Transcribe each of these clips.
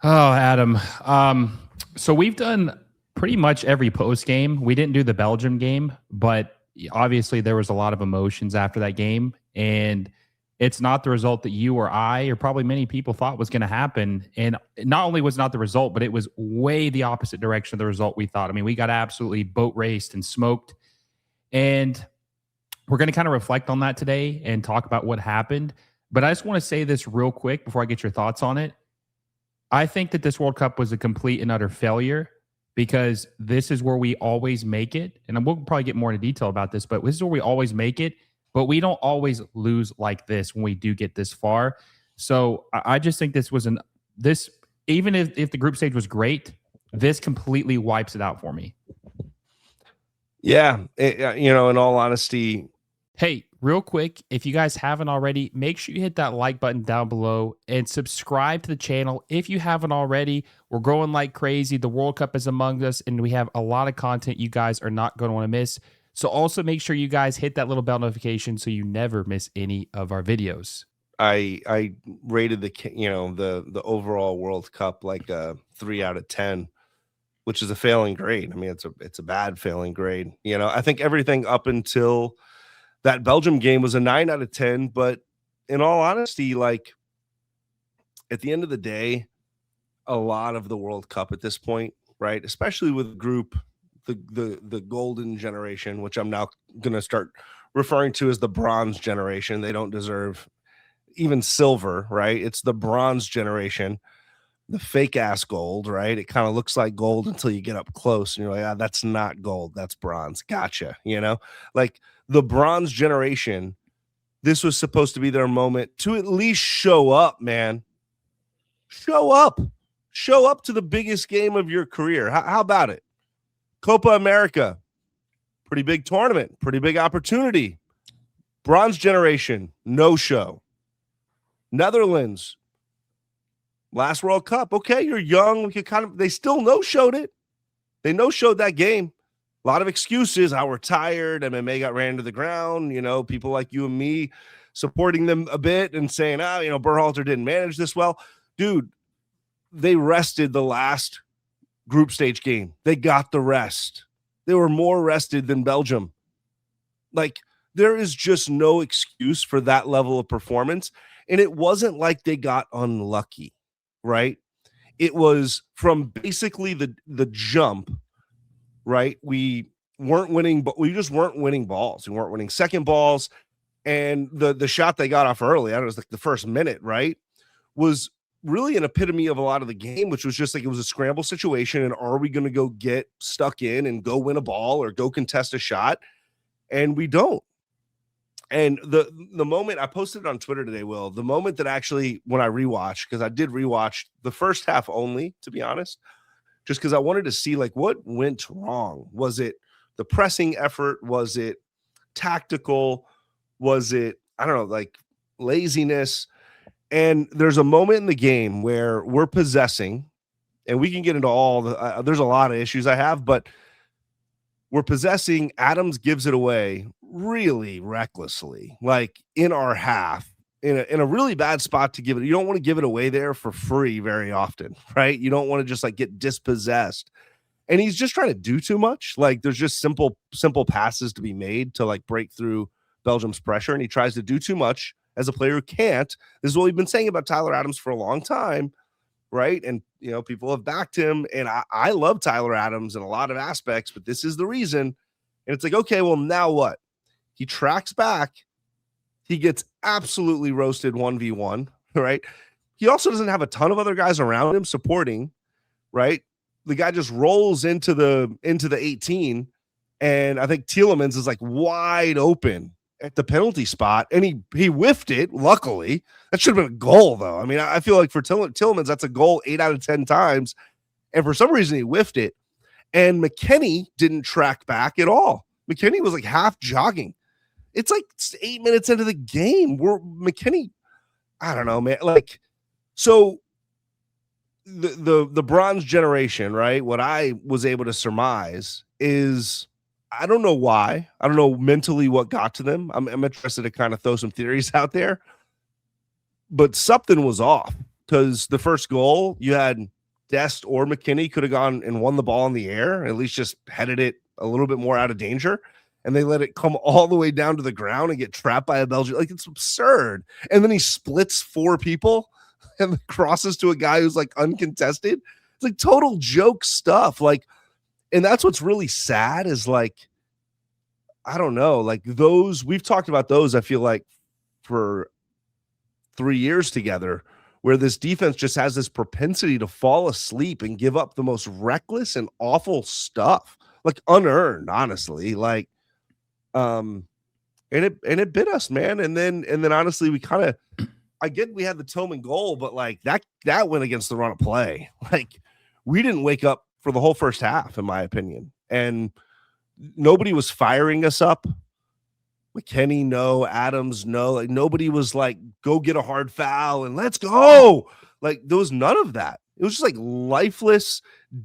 Oh, Adam. So we've done pretty much every post game. We didn't do the Belgium game, but obviously there was a lot of emotions after that game, and it's not the result that you or I or probably many people thought was going to happen. And not only was not the result, but it was way the opposite direction of the result we thought. I mean, we got absolutely boat raced and smoked, and we're going to kind of reflect on that today and talk about what happened. But I just want to say this real quick before I get your thoughts on it. I think that this World Cup was a complete and utter failure because this is where we always make it. And we'll probably get more into detail about this, but this is where we always make it. But we don't always lose like this when we do get this far. So I just think this was even if the group stage was great, this completely wipes it out for me. Yeah. In all honesty. Hey, real quick, if you guys haven't already, make sure you hit that like button down below and subscribe to the channel if you haven't already. We're growing like crazy. The World Cup is among us, and we have a lot of content you guys are not going to want to miss. So also make sure you guys hit that little bell notification so you never miss any of our videos. I rated the overall World Cup like a 3 out of 10, which is a failing grade. I mean, it's a bad failing grade. I think everything up until that Belgium game was a 9 out of 10, but in all honesty, like at the end of the day, a lot of the World Cup at this point, right? Especially with the group, the golden generation, which I'm now going to start referring to as the bronze generation. They don't deserve even silver, right? It's the bronze generation, the fake ass gold, right? It kind of looks like gold until you get up close and you're like, that's not gold, that's bronze. Gotcha. Like the bronze generation, this was supposed to be their moment to at least show up, man. Show up to the biggest game of your career. How about it? Copa America, pretty big tournament, pretty big opportunity. Bronze generation, no show. Netherlands, last World Cup. Okay, you're young. They still no-showed it. They no-showed that game. A lot of excuses. We're tired. MMA got ran to the ground. People like you and me supporting them a bit and saying, Berhalter didn't manage this well. Dude, they rested the last group stage game. They got the rest. They were more rested than Belgium. Like, there is just no excuse for that level of performance. And it wasn't like they got unlucky, right? It was from basically the jump, right? We weren't winning, but we just weren't winning balls. We weren't winning second balls. And the shot they got off early, I don't know, it was like the first minute, right, was really an epitome of a lot of the game, which was just like it was a scramble situation. And are we going to go get stuck in and go win a ball or go contest a shot? And we don't. And the moment I posted it on Twitter today, Will, the moment that actually when I rewatched, because I did rewatch the first half only, to be honest, just because I wanted to see like what went wrong. Was it the pressing effort? Was it tactical? Was it, I don't know, like laziness? And there's a moment in the game where we're possessing, and we can get into all the, there's a lot of issues I have, but we're possessing. Adams gives it away really recklessly, like in our half, in a really bad spot to give it. You don't want to give it away there for free very often, right? You don't want to just like get dispossessed. And he's just trying to do too much. Like there's just simple passes to be made to like break through Belgium's pressure. And he tries to do too much as a player who can't. This is what we've been saying about Tyler Adams for a long time, right? And, people have backed him. And I love Tyler Adams in a lot of aspects, but this is the reason. And it's like, okay, well, now what? He tracks back. He gets absolutely roasted 1v1, right? He also doesn't have a ton of other guys around him supporting, right? The guy just rolls into the 18, and I think Tielemans is like wide open at the penalty spot, and he whiffed it. Luckily, that should have been a goal, though. I mean, I feel like for Tielemans, that's a goal 8 out of 10 times, and for some reason he whiffed it. And McKennie didn't track back at all. McKennie was like half jogging. It's like 8 minutes into the game. McKennie, I don't know, man. Like, so the bronze generation, right? What I was able to surmise is, I don't know why. I don't know mentally what got to them. I'm interested to kind of throw some theories out there. But something was off, because the first goal, you had Dest or McKinney could have gone and won the ball in the air, at least just headed it a little bit more out of danger. And they let it come all the way down to the ground and get trapped by a Belgian. Like, it's absurd. And then he splits 4 people and crosses to a guy who's like uncontested. It's like total joke stuff. Like, and that's what's really sad is like, I don't know, like those, we've talked about those, I feel like for 3 years together, where this defense just has this propensity to fall asleep and give up the most reckless and awful stuff, like unearned, honestly. Like, and it bit us, man. And then honestly, we kind of, I get we had the Tillman goal, but like that went against the run of play. Like, we didn't wake up for the whole first half, in my opinion. And nobody was firing us up. McKinney, no. Adams, no. Like, nobody was like, go get a hard foul and let's go. Like, there was none of that. It was just like lifeless,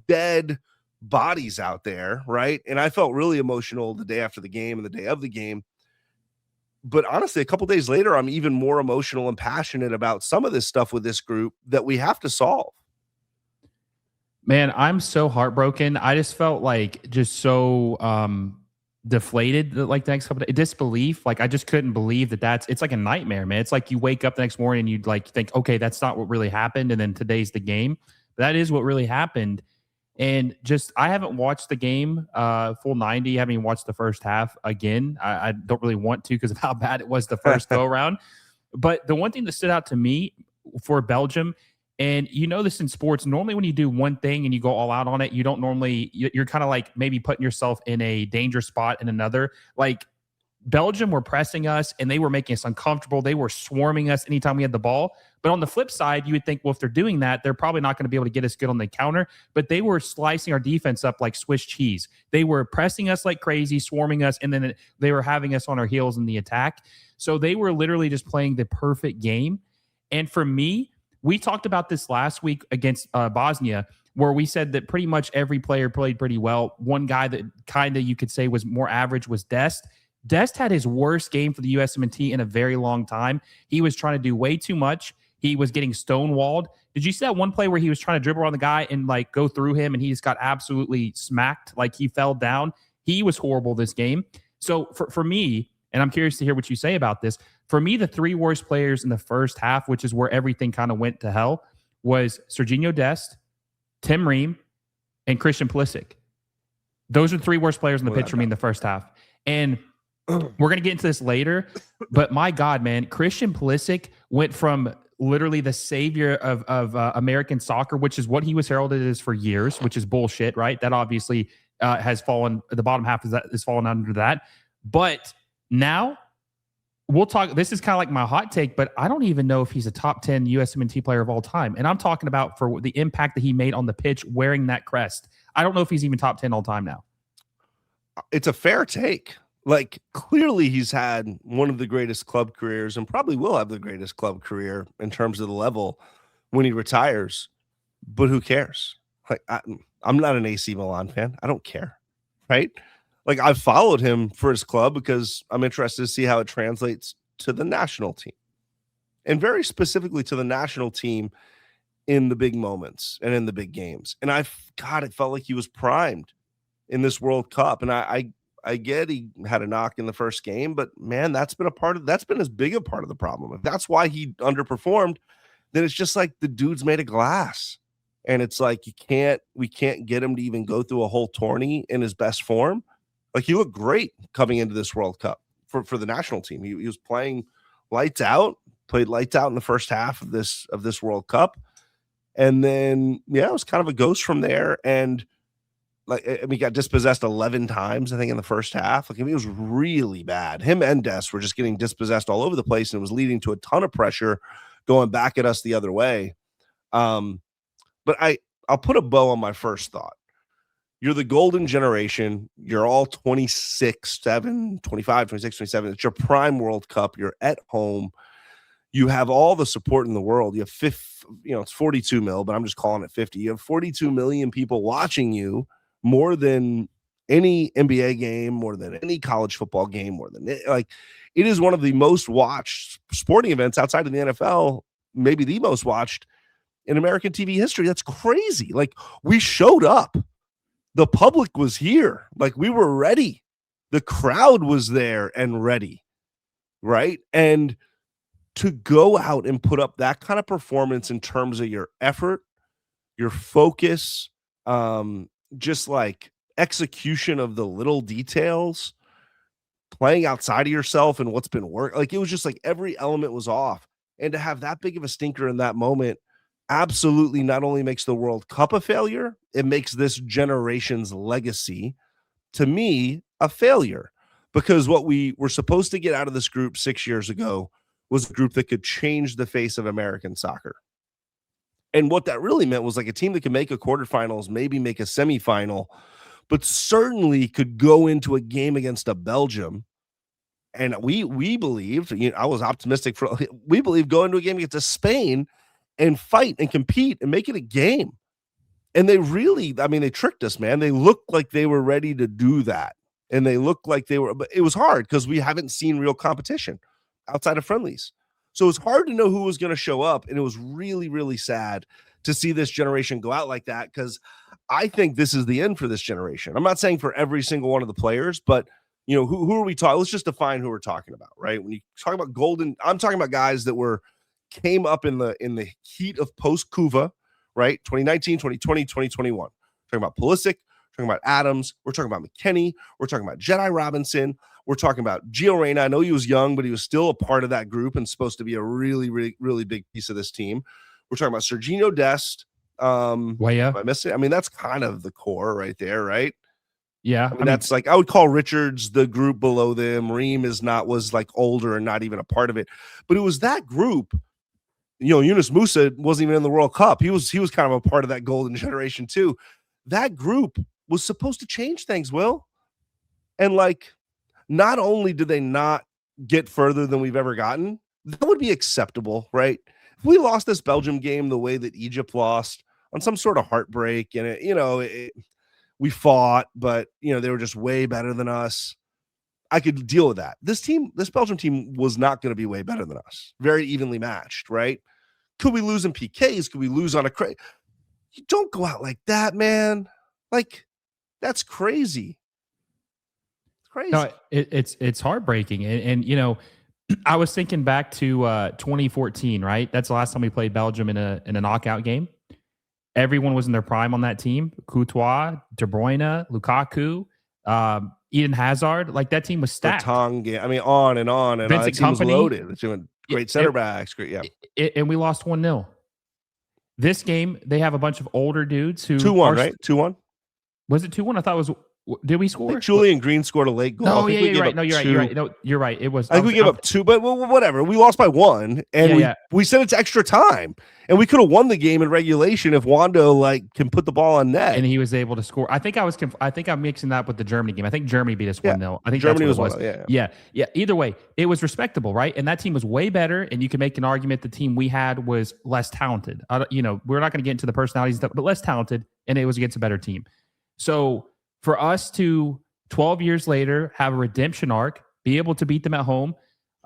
dead bodies out there, right? And I felt really emotional the day after the game and the day of the game. But honestly, a couple days later, I'm even more emotional and passionate about some of this stuff with this group that we have to solve. Man, I'm so heartbroken. I just felt like just so deflated, like the next couple of days, disbelief. Like, I just couldn't believe that it's like a nightmare, man. It's like you wake up the next morning and you'd like think, okay, that's not what really happened. And then today's the game. But that is what really happened. And just, I haven't watched the game full 90. I haven't even watched the first half again. I don't really want to because of how bad it was the first go around. But the one thing that stood out to me for Belgium, and you know this in sports, normally when you do one thing and you go all out on it, you don't normally, you're kind of like maybe putting yourself in a danger spot in another. Like, Belgium were pressing us and they were making us uncomfortable. They were swarming us anytime we had the ball. But on the flip side, you would think, well, if they're doing that, they're probably not going to be able to get us good on the counter. But they were slicing our defense up like Swiss cheese. They were pressing us like crazy, swarming us, and then they were having us on our heels in the attack. So they were literally just playing the perfect game. And for me, we talked about this last week against Bosnia, where we said that pretty much every player played pretty well. One guy that kind of you could say was more average was Dest. Dest had his worst game for the USMNT in a very long time. He was trying to do way too much. He was getting stonewalled. Did you see that one play where he was trying to dribble on the guy and like go through him and he just got absolutely smacked? Like, he fell down. He was horrible this game. So for me, and I'm curious to hear what you say about this, for me, the 3 worst players in the first half, which is where everything kind of went to hell, was Serginho Dest, Tim Ream, and Christian Pulisic. Those are the 3 worst players in the pitch for me in the first half. And we're going to get into this later, but my God, man, Christian Pulisic went from literally the savior of American soccer, which is what he was heralded as for years, which is bullshit, right? That obviously has fallen, the bottom half is fallen under that. But now we'll talk, this is kind of like my hot take, but I don't even know if he's a top 10 USMNT player of all time. And I'm talking about for the impact that he made on the pitch wearing that crest. I don't know if he's even top 10 all time now. It's a fair take. Like, clearly he's had one of the greatest club careers and probably will have the greatest club career in terms of the level when he retires. But who cares? Like, I'm not an AC Milan fan. I don't care, right? Like, I've followed him for his club because I'm interested to see how it translates to the national team, and very specifically to the national team in the big moments and in the big games. And it felt like he was primed in this World Cup. And I get he had a knock in the first game, but man, that's been as big a part of the problem. If that's why he underperformed, then it's just like the dude's made of glass. And it's like, we can't get him to even go through a whole tourney in his best form. Like, he looked great coming into this World Cup for the national team. He was playing played lights out in the first half of this World Cup. And then, yeah, it was kind of a ghost from there. And like, I mean, he got dispossessed 11 times, I think, in the first half. Like, I mean, it was really bad. Him and Dest were just getting dispossessed all over the place, and it was leading to a ton of pressure going back at us the other way. But I'll put a bow on my first thought. You're the golden generation. You're all 26, 25, 26, 27. It's your prime World Cup. You're at home. You have all the support in the world. You have it's 42 mil, but I'm just calling it 50. You have 42 million people watching you, more than any NBA game, more than any college football game, more than it is one of the most watched sporting events outside of the NFL, maybe the most watched in American TV history. That's crazy. Like, we showed up. The public was here. Like, we were ready. The crowd was there and ready, right? And to go out and put up that kind of performance in terms of your effort, your focus, just like execution of the little details, playing outside of yourself and what's been working. Like, it was just like every element was off. And to have that big of a stinker in that moment absolutely not only makes the World Cup a failure, it makes this generation's legacy, to me, a failure. Because what we were supposed to get out of this group 6 years ago was a group that could change the face of American soccer. And what that really meant was like a team that could make a quarterfinals, maybe make a semifinal, but certainly could go into a game against a Belgium. And we believed, I was optimistic we believe going into a game against a Spain and fight and compete and make it a game. And they really, they tricked us, man. They looked like they were ready to do that. And they looked like they were, but it was hard because we haven't seen real competition outside of friendlies. So it was hard to know who was going to show up. And it was really, really sad to see this generation go out like that, because I think this is the end for this generation. I'm not saying for every single one of the players, but who are we talking? Let's just define who we're talking about, right? When you talk about golden, I'm talking about guys that came up in the heat of post-Kuva, right? 2019, 2020, 2021. Talking about Pulisic, talking about Adams, we're talking about McKennie, we're talking about Jedi Robinson, we're talking about Gio Reyna. I know he was young, but he was still a part of that group and supposed to be a really, really, really big piece of this team. We're talking about Serginho Dest. Am I missing? I mean, that's kind of the core right there, right? Yeah. That's like, I would call Richards the group below them. Ream was like older and not even a part of it. But it was that group. Yunus Musa wasn't even in the World Cup. He was kind of a part of that golden generation too. That group was supposed to change things, Will. And like, not only did they not get further than we've ever gotten, that would be acceptable, right? If we lost this Belgium game the way that Egypt lost, on some sort of heartbreak, and we fought, but they were just way better than us, I could deal with that. This Belgium team was not going to be way better than us. Very evenly matched, right? Could we lose in PKs? Could we lose on a crate? You don't go out like that, man. Like, that's crazy. It's crazy. No, it's heartbreaking. And I was thinking back to 2014, right? That's the last time we played Belgium in a knockout game. Everyone was in their prime on that team. Courtois, De Bruyne, Lukaku, Eden Hazard. Like, that team was stacked. On and on. And Vincent team Kompany was loaded. It's doing great center backs. Great, yeah. And we lost 1-0. This game, they have a bunch of older dudes who 2-1, right? 2-1. Was it 2-1? I thought it was. Did we score? Julian Green scored a late goal. No, you're right. No, you're right. You're right. No, you're right. It was. I think we gave up 2, but whatever. We lost by 1, and we sent it to extra time, and we could have won the game in regulation if Wando can put the ball on net, and he was able to score. I think I'm mixing that with the Germany game. I think Germany beat us 1-0. I think Germany that's was what it was. 1-0. Yeah. Either way, it was respectable, right? And that team was way better. And you can make an argument the team we had was less talented. We're not going to get into the personalities, but less talented, and it was against a better team. So for us to 12 years later have a redemption arc, be able to beat them at home,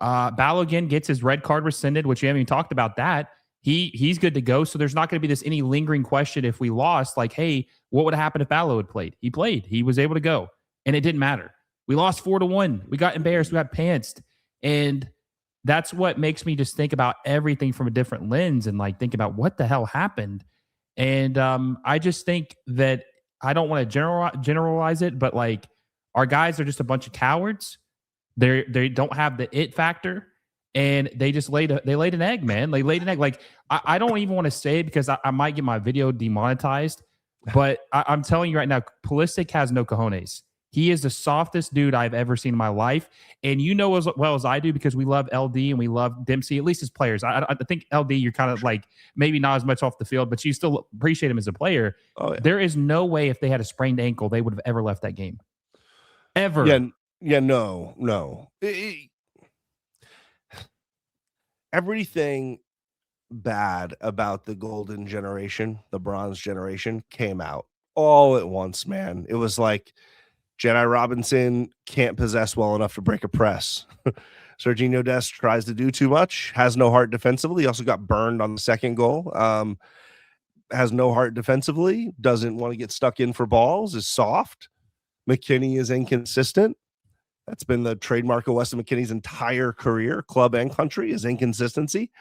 Balogun gets his red card rescinded, which we haven't even talked about that. He's good to go. So there's not going to be any lingering question if we lost, like, hey, what would have happened if Balo had played? He played. He was able to go. And it didn't matter. We lost 4-1. We got embarrassed. We got pantsed. And that's what makes me just think about everything from a different lens and think about what the hell happened. And I just think that I don't want to generalize it, but our guys are just a bunch of cowards. They don't have the it factor, and they just laid an egg, man. They laid an egg. I don't even want to say it because I might get my video demonetized, but I'm telling you right now, Pulisic has no cojones. He is the softest dude I've ever seen in my life. And as well as I do, because we love LD and we love Dempsey, at least as players. I think LD, you're kind of maybe not as much off the field, but you still appreciate him as a player. Oh, yeah. There is no way if they had a sprained ankle, they would have ever left that game. Ever. Yeah, no. Everything bad about the golden generation, the bronze generation, came out all at once, man. It was like Jedi Robinson can't possess well enough to break a press. Serginho Dest tries to do too much, has no heart defensively. He also got burned on the second goal. has no heart defensively, doesn't want to get stuck in for balls, is soft. McKinney is inconsistent. That's been the trademark of Weston McKinney's entire career, club and country, is inconsistency.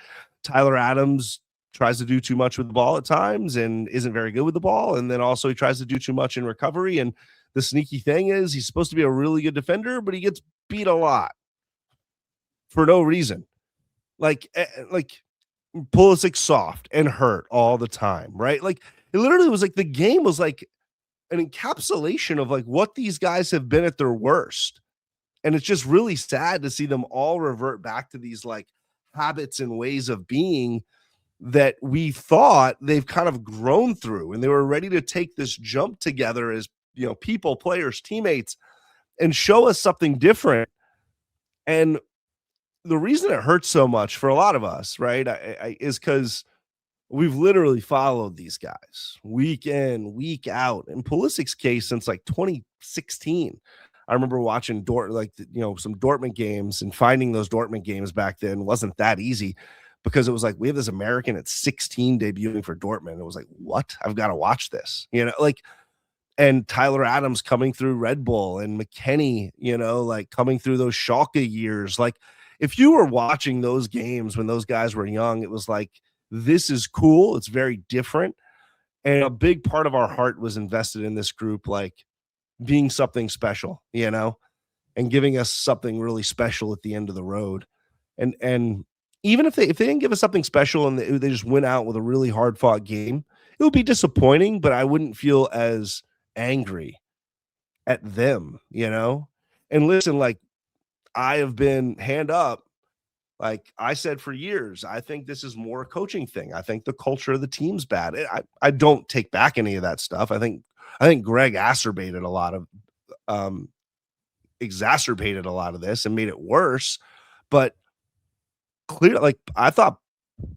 Tyler Adams tries to do too much with the ball at times and isn't very good with the ball. And then also he tries to do too much in recovery. And the sneaky thing is he's supposed to be a really good defender, but he gets beat a lot for no reason. Like Pulisic soft and hurt all the time, right? Like it literally was like the game was like an encapsulation of like what these guys have been at their worst. And it's just really sad to see them all revert back to these like habits and ways of being that we thought they've kind of grown through, and they were ready to take this jump together as, you know, people, players, teammates, and show us something different. And the reason it hurts so much for a lot of us, right, is because we've literally followed these guys week in, week out. In Pulisic's case, since like 2016, I remember watching some Dortmund games, and finding those Dortmund games back then wasn't that easy, because it was like, we have this American at 16 debuting for Dortmund. It was like, what? I've got to watch this, you know, like, and Tyler Adams coming through Red Bull, and McKennie, you know, like coming through those Schalke years. Like if you were watching those games when those guys were young, it was like, this is cool. It's very different. And a big part of our heart was invested in this group, like being something special, you know, and giving us something really special at the end of the road. And even if they didn't give us something special and they just went out with a really hard fought game, it would be disappointing, but I wouldn't feel as angry at them, you know? And listen, like I have been hand up. Like I said for years, I think this is more a coaching thing. I think the culture of the team's bad. I don't take back any of that stuff. I think Greg exacerbated a lot of this and made it worse. But clear, like I thought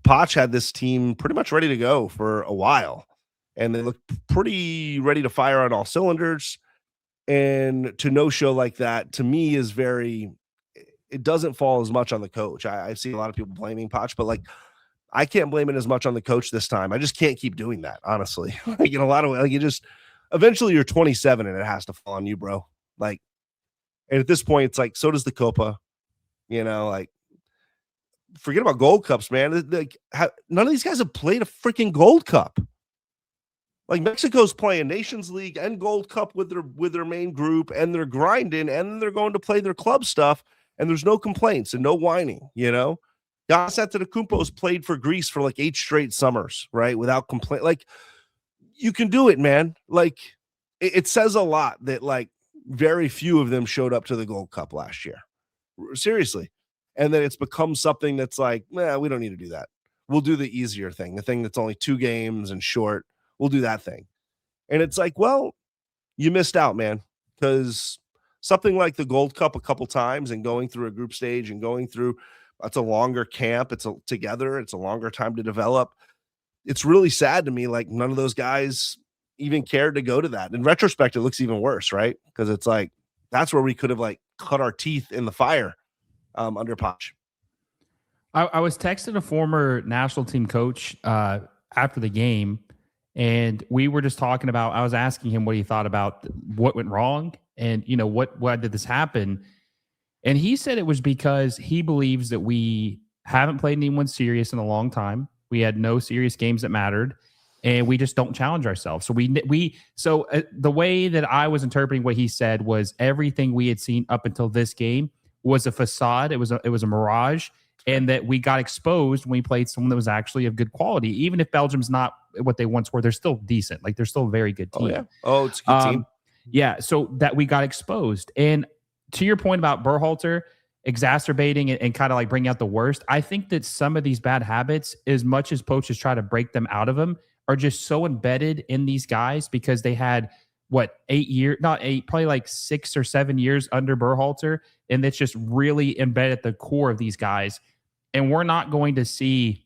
Poch had this team pretty much ready to go for a while, and they looked pretty ready to fire on all cylinders. And to no show like that, to me, is very, it doesn't fall as much on the coach. I see a lot of people blaming Poch, but like I can't blame it as much on the coach this time. I just can't keep doing that, honestly. Like in a lot of ways, like you just eventually you're 27 and it has to fall on you, bro. Like, and at this point, it's like, so does the Copa, you know, like forget about Gold Cups, man. Like, none of these guys have played a freaking Gold Cup. Like Mexico's playing Nations League and Gold Cup with their main group, and they're grinding, and then they're going to play their club stuff, and there's no complaints and no whining, you know? Giannis Antetokounmpo's played for Greece for like 8 straight summers, right? Without complaint. Like, you can do it, man. Like, it says a lot that like very few of them showed up to the Gold Cup last year. Seriously. And then it's become something that's like, nah, we don't need to do that. We'll do the easier thing, the thing that's only 2 games and short. We'll do that thing. And it's like, well, you missed out, man, because something like the Gold Cup a couple times and going through a group stage and going through, that's a longer camp. It's a longer time to develop. It's really sad to me. Like none of those guys even cared to go to that. In retrospect, it looks even worse, right? Because it's like, that's where we could have like cut our teeth in the fire under Poch. I was texting a former national team coach after the game, and we were just talking about, I was asking him what he thought about what went wrong and, you know, why did this happen? And he said it was because he believes that we haven't played anyone serious in a long time. We had no serious games that mattered, and we just don't challenge ourselves. So the way that I was interpreting what he said was everything we had seen up until this game was a facade. It was a mirage, and that we got exposed when we played someone that was actually of good quality. Even if Belgium's not what they once were, they're still decent. Like they're still a very good team. Oh yeah. Oh, it's a good team. Yeah. So that we got exposed. And to your point about Berhalter exacerbating and kind of like bringing out the worst, I think that some of these bad habits, as much as coaches try to break them out of them, are just so embedded in these guys because they had probably like 6 or 7 years under Berhalter, and it's just really embedded at the core of these guys. And we're not going to see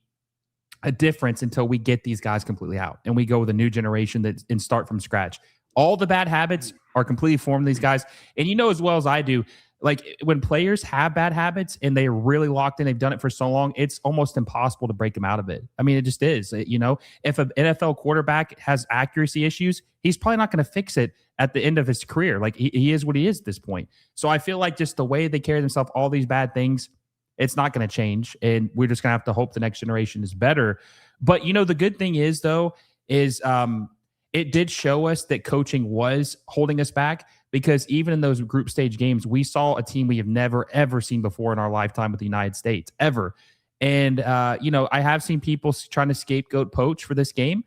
a difference until we get these guys completely out and we go with a new generation and start from scratch. All the bad habits are completely formed in these guys. And you know as well as I do, Like when players have bad habits and they're really locked in, they've done it for so long, it's almost impossible to break them out of it. I mean, it just is. If an NFL quarterback has accuracy issues, he's probably not going to fix it at the end of his career. Like he is what he is at this point. So I feel like just the way they carry themselves, all these bad things, it's not going to change. And we're just going to have to hope the next generation is better. But, the good thing is, though, is it did show us that coaching was holding us back, because even in those group stage games, we saw a team we have never, ever seen before in our lifetime with the United States, ever. And, I have seen people trying to scapegoat Poach for this game.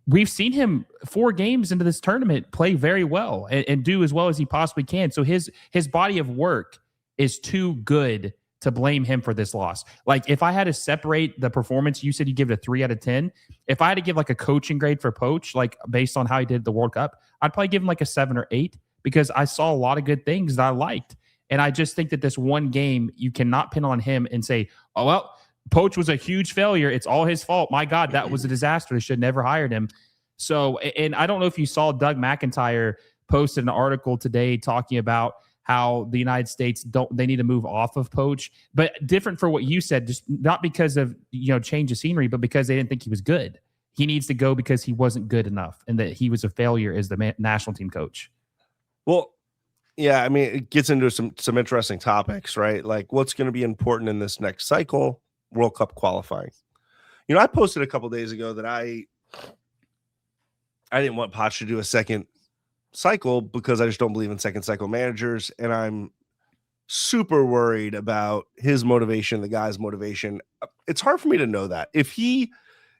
We've seen him 4 games into this tournament play very well and do as well as he possibly can. So his body of work is too good to blame him for this loss. Like if I had to separate the performance, you said you give it a 3 out of 10. If I had to give like a coaching grade for Poach, like based on how he did the World Cup, I'd probably give him like a 7 or 8, because I saw a lot of good things that I liked. And I just think that this one game, you cannot pin on him and say, oh, well, Poach was a huge failure. It's all his fault. My God, that was a disaster. They should never hired him. So, and I don't know if you saw Doug McIntyre posted an article today talking about how the United States they need to move off of Poach, but different for what you said, just not because of, change of scenery, but because they didn't think he was good. He needs to go because he wasn't good enough and that he was a failure as the national team coach. Well, yeah, I mean, it gets into some interesting topics, right? Like what's going to be important in this next cycle, World Cup qualifying. I posted a couple days ago that I didn't want Poch to do a second cycle because I just don't believe in second cycle managers, and I'm super worried about his motivation, the guy's motivation. It's hard for me to know that. If he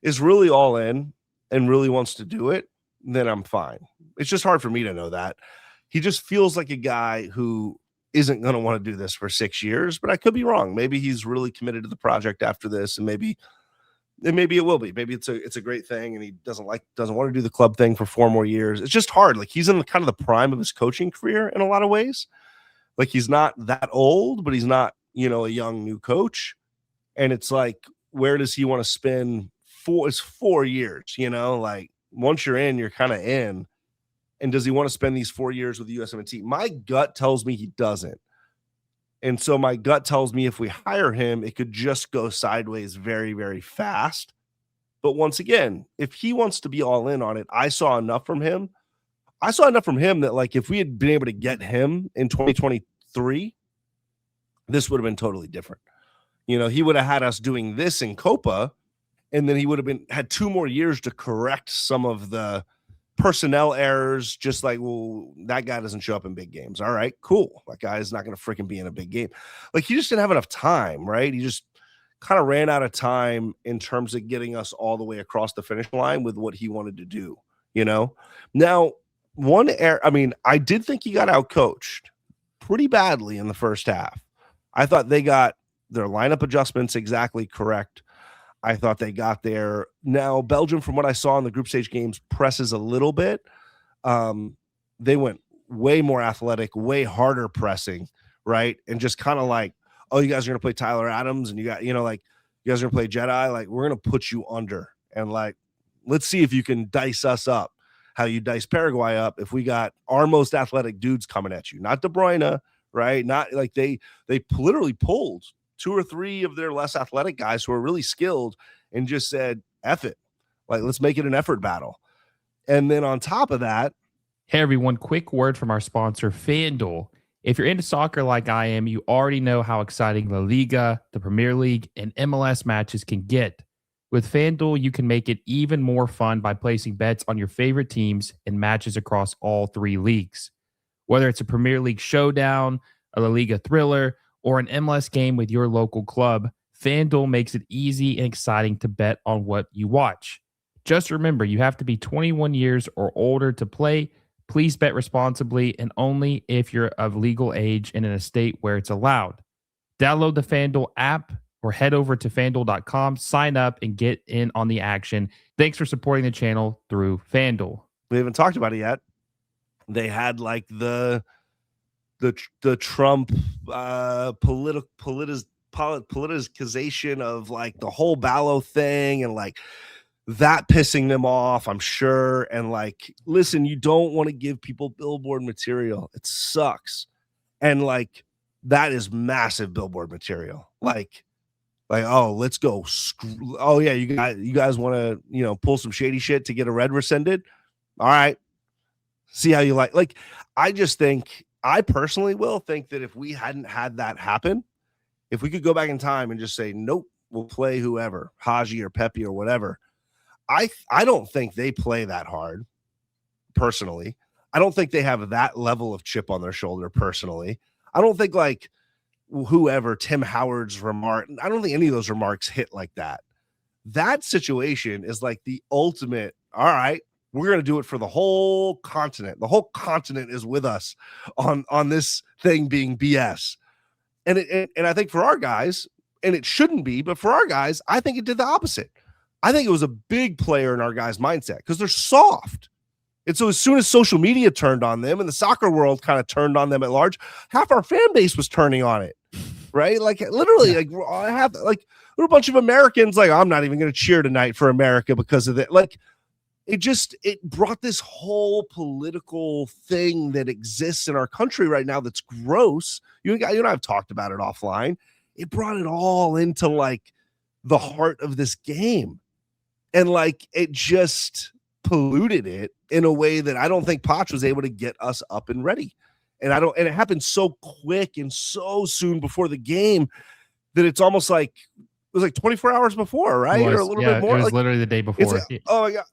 is really all in and really wants to do it, then I'm fine. It's just hard for me to know that. He just feels like a guy who isn't going to want to do this for 6 years, but I could be wrong. Maybe he's really committed to the project after this, and maybe it will be. Maybe it's a great thing, and he doesn't want to do the club thing for 4 more years. It's just hard. Like he's in kind of the prime of his coaching career in a lot of ways. Like he's not that old, but he's not, a young new coach. And it's like, where does he want to spend 4 years? Like once you're in, you're kind of in. And does he want to spend these 4 years with the USMNT? My gut tells me he doesn't. And so my gut tells me if we hire him, it could just go sideways very, very fast. But once again, if he wants to be all in on it, I saw enough from him. That like if we had been able to get him in 2023, this would have been totally different. He would have had us doing this in Copa, and then he would have had 2 more years to correct some of the personnel errors, just like, well, that guy doesn't show up in big games. All right, cool. That guy is not going to freaking be in a big game. Like he just didn't have enough time, right? He just kind of ran out of time in terms of getting us all the way across the finish line with what he wanted to do, Now, I did think he got out-coached pretty badly in the first half. I thought they got their lineup adjustments exactly correct. I thought they got there. Now, Belgium, from what I saw in the group stage games, presses a little bit. They went way more athletic, way harder pressing, right? And just kind of like, oh, you guys are going to play Tyler Adams, and you got, like, you guys are going to play Jedi. Like, we're going to put you under. And, like, let's see if you can dice us up, how you dice Paraguay up if we got our most athletic dudes coming at you. Not De Bruyne, right? Not like they literally pulled 2 or 3 of their less athletic guys who are really skilled and just said, F it. Like, let's make it an effort battle. And then on top of that. Hey, everyone, quick word from our sponsor, FanDuel. If you're into soccer like I am, you already know how exciting La Liga, the Premier League, and MLS matches can get. With FanDuel, you can make it even more fun by placing bets on your favorite teams and matches across all 3 leagues. Whether it's a Premier League showdown, a La Liga thriller, or an MLS game with your local club, FanDuel makes it easy and exciting to bet on what you watch. Just remember, you have to be 21 years or older to play. Please bet responsibly and only if you're of legal age and in a state where it's allowed. Download the FanDuel app or head over to FanDuel.com, sign up, and get in on the action. Thanks for supporting the channel through FanDuel. We haven't talked about it yet. They had like the Trump politicization of like the whole Ballo thing, and like that pissing them off, I'm sure. And like, listen, you don't want to give people billboard material. It sucks. And like, that is massive billboard material. Like, oh, let's go. Oh yeah, you guys want to, pull some shady shit to get a red rescinded? All right. See how you like, I personally will think that if we hadn't had that happen, if we could go back in time and just say, nope, we'll play whoever, Haji or Pepe or whatever. I don't think they play that hard personally. I don't think they have that level of chip on their shoulder personally. I don't think like whoever, Tim Howard's remark, I don't think any of those remarks hit like that. That situation is like the ultimate, all right, we're going to do it for the whole continent. The whole continent is with us on this thing being BS. And I think for our guys, and it shouldn't be, but for our guys, I think it did the opposite. I think it was a big player in our guys' mindset because they're soft. And so as soon as social media turned on them and the soccer world kind of turned on them at large, half our fan base was turning on it, right? Like literally, like I have like there were a bunch of Americans like, I'm not even going to cheer tonight for America because of that. Like it brought this whole political thing that exists in our country right now that's gross. You and I have talked about it offline. It brought it all into like the heart of this game. And like it just polluted it in a way that I don't think Poch was able to get us up and ready. And it happened so quick and so soon before the game that it's almost like it was like 24 hours before, right? Or a little bit more. It was like, literally the day before. Like,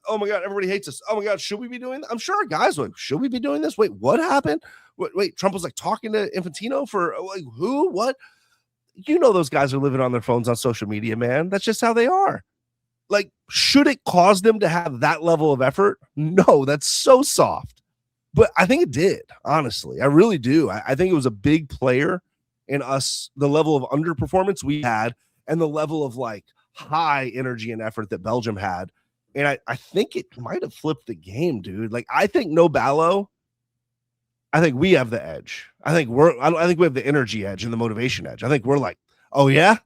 oh my God, everybody hates us. Oh my God, should we be doing that? I'm sure our guys were like, should we be doing this? Wait, what happened? Wait, Trump was like talking to Infantino for like who? What? Those guys are living on their phones on social media, man. That's just how they are. Like, should it cause them to have that level of effort? No, that's so soft. But I think it did, honestly. I really do. I think it was a big player in us, the level of underperformance we had and the level of like high energy and effort that Belgium had. And I think it might have flipped the game, dude. Like, I think no Ballo, I think we have the edge. I think we have the energy edge and the motivation edge. I think we're like, oh yeah,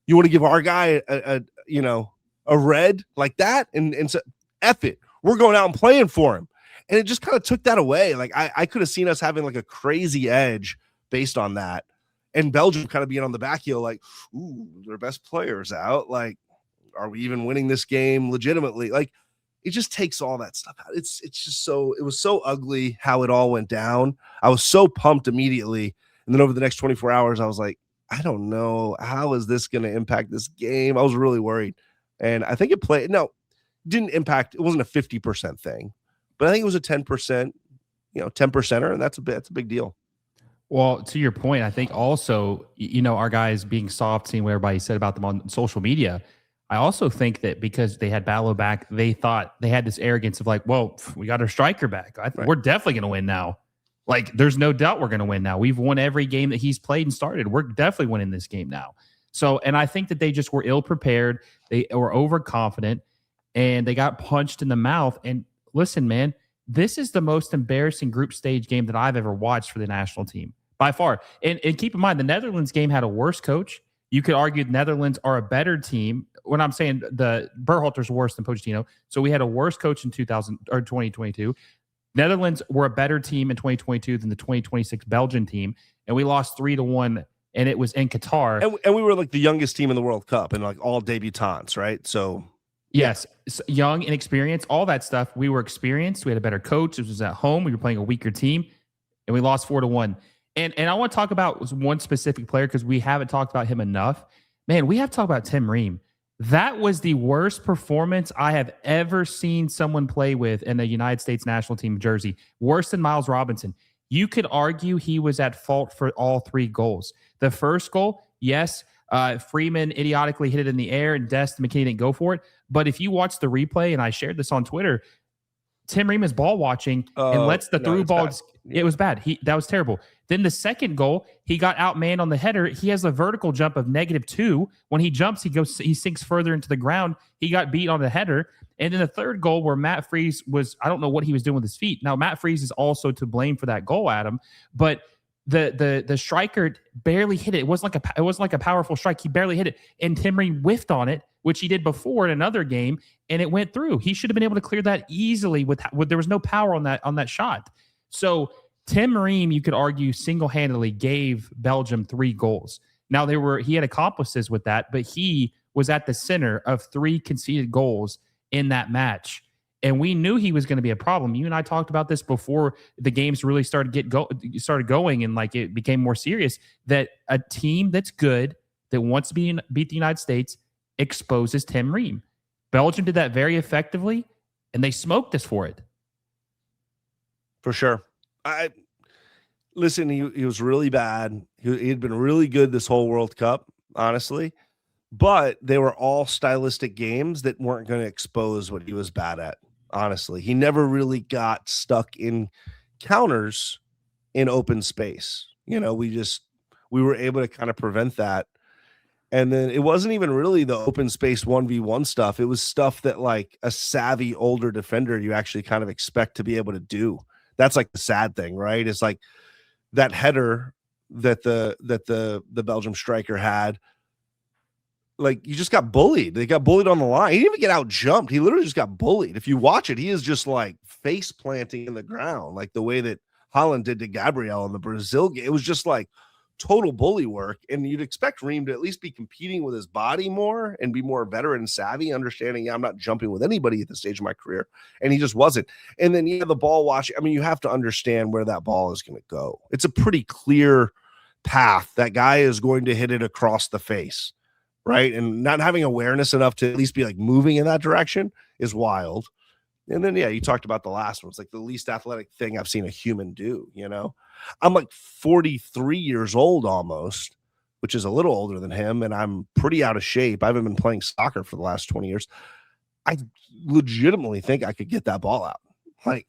you want to give our guy a red like that? And so F it. We're going out and playing for him. And it just kind of took that away. Like I could have seen us having like a crazy edge based on that. And Belgium kind of being on the back heel, like, ooh, their best players out. Like, are we even winning this game legitimately? Like, it just takes all that stuff out. It's just it was so ugly how it all went down. I was so pumped immediately. And then over the next 24 hours, I was like, I don't know. How is this going to impact this game? I was really worried. And I think didn't impact. It wasn't a 50% thing, but I think it was a 10%, 10%er. And that's a big deal. Well, to your point, I think also, our guys being soft, seeing what everybody said about them on social media. I also think that because they had Ballo back, they thought they had this arrogance of like, well, we got our striker back. We're definitely going to win now. Like, there's no doubt we're going to win now. We've won every game that he's played and started. We're definitely winning this game now. So, and I think that they just were ill-prepared. They were overconfident, and they got punched in the mouth. And listen, man, this is the most embarrassing group stage game that I've ever watched for the national team by far. And keep in mind, the Netherlands game had a worse coach. You could argue the Netherlands are a better team. When I'm saying the Berhalter's worse than Pochettino, so we had a worse coach in 2022. Netherlands were a better team in 2022 than the 2026 Belgian team, and we lost 3-1, and it was in Qatar. And we were like the youngest team in the World Cup, and like all debutants, right? So yes, young and experienced, all that stuff. We were experienced. We had a better coach. It was at home. We were playing a weaker team, and we lost 4-1. And I want to talk about one specific player because we haven't talked about him enough. Man, we have to talk about Tim Ream. That was the worst performance I have ever seen someone play with in the United States national team jersey. Worse than Miles Robinson. You could argue he was at fault for all three goals. The first goal, yes, Freeman idiotically hit it in the air and Dest McKinney didn't go for it. But if you watch the replay, and I shared this on Twitter, Tim Ream is ball watching and lets the through ball. It was bad. That was terrible. Then the second goal, he got outmanned on the header. He has a vertical jump of -2. When he jumps, he sinks further into the ground. He got beat on the header. And then the third goal where Matt Freese I don't know what he was doing with his feet. Now, Matt Freese is also to blame for that goal, Adam. But the striker barely hit it. It wasn't like a powerful strike. He barely hit it. And Tim Ream whiffed on it, which he did before in another game, and it went through. He should have been able to clear that easily with there was no power on that shot. So Tim Ream, you could argue, single-handedly gave Belgium 3 goals. Now, he had accomplices with that, but he was at the center of 3 conceded goals in that match. And we knew he was going to be a problem. You and I talked about this before the games really started going and like it became more serious, that a team that's good, that wants to beat the United States, exposes Tim Ream. Belgium did that very effectively, and they smoked us for it. For sure. Listen, he was really bad. He had been really good this whole World Cup, honestly. But they were all stylistic games that weren't going to expose what he was bad at, honestly. He never really got stuck in counters in open space. You know, we were able to kind of prevent that. And then it wasn't even really the open space 1v1 stuff. It was stuff that like a savvy older defender you actually kind of expect to be able to do. That's like the sad thing, right? It's like that header that the Belgium striker had. Like, you just got bullied. They got bullied on the line. He didn't even get out jumped. He literally just got bullied. If you watch it, he is just like face planting in the ground, like the way that Holland did to Gabriel in the Brazil game. It was just like total bully work. And you'd expect Ream to at least be competing with his body more and be more veteran savvy, understanding, yeah, I'm not jumping with anybody at this stage of my career. And he just wasn't. And then, yeah, the ball watching. I mean, you have to understand where that ball is going to go. It's a pretty clear path. That guy is going to hit it across the face. Right. And not having awareness enough to at least be like moving in that direction is wild. And then, yeah, you talked about the last one. It's like the least athletic thing I've seen a human do. You know, I'm like 43 years old almost, which is a little older than him. And I'm pretty out of shape. I haven't been playing soccer for the last 20 years. I legitimately think I could get that ball out. Like,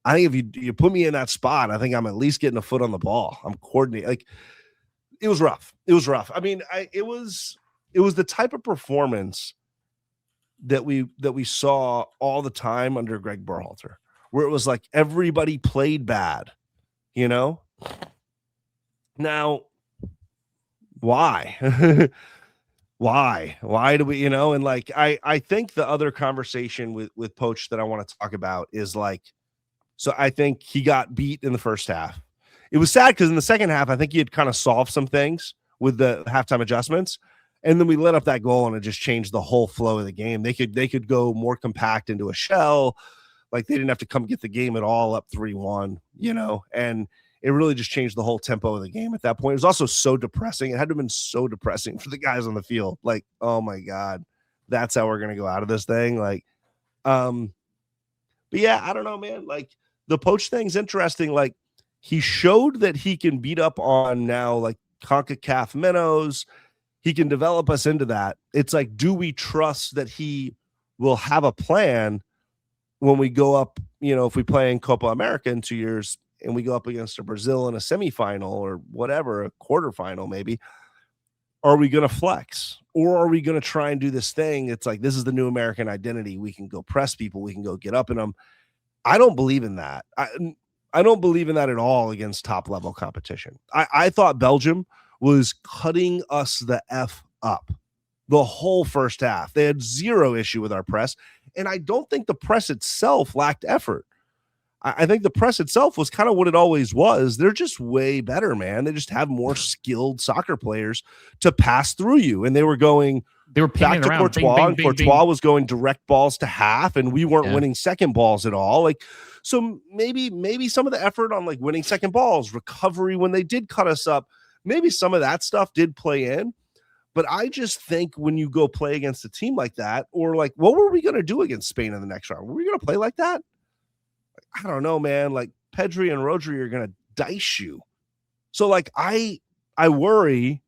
I think if you put me in that spot, I think I'm at least getting a foot on the ball. I'm coordinating. Like, it was rough. It was rough. I mean, it was the type of performance that we saw all the time under Greg Berhalter, where it was like everybody played bad, you know? Now, why? Why do we, you know? And like, I think the other conversation with Poch that I want to talk about is like, so I think he got beat in the first half. It was sad because in the second half, I think he had kind of solved some things with the halftime adjustments. And then we let up that goal and it just changed the whole flow of the game. They could go more compact into a shell. Like, they didn't have to come get the game at all up 3-1, you know, and it really just changed the whole tempo of the game at that point. It was also so depressing. It had to have been so depressing for the guys on the field. Like, oh my God, that's how we're going to go out of this thing. Like, but yeah, I don't know, man. Like, the Poch thing's interesting. Like, he showed that he can beat up on now like CONCACAF minnows. He can develop us into that. It's like, do we trust that he will have a plan when we go up, you know, if we play in Copa America in 2 years and we go up against a Brazil in a semifinal or whatever, a quarterfinal maybe, are we going to flex? Or are we going to try and do this thing? It's like, this is the new American identity. We can go press people. We can go get up in them. I don't believe in that. I don't believe in that at all against top level competition. I thought Belgium was cutting us the F up the whole first half. They had zero issue with our press. And I don't think the press itself lacked effort. I think the press itself was kind of what it always was. They're just way better, man. They just have more skilled soccer players to pass through you. And they were back to Courtois, and Courtois was going direct balls to half, and we weren't winning second balls at all. Like, so maybe some of the effort on like winning second balls, recovery when they did cut us up, maybe some of that stuff did play in. But I just think when you go play against a team like that, or like, what were we going to do against Spain in the next round? Were we going to play like that? I don't know, man. Like, Pedri and Rodri are going to dice you. So like, I worry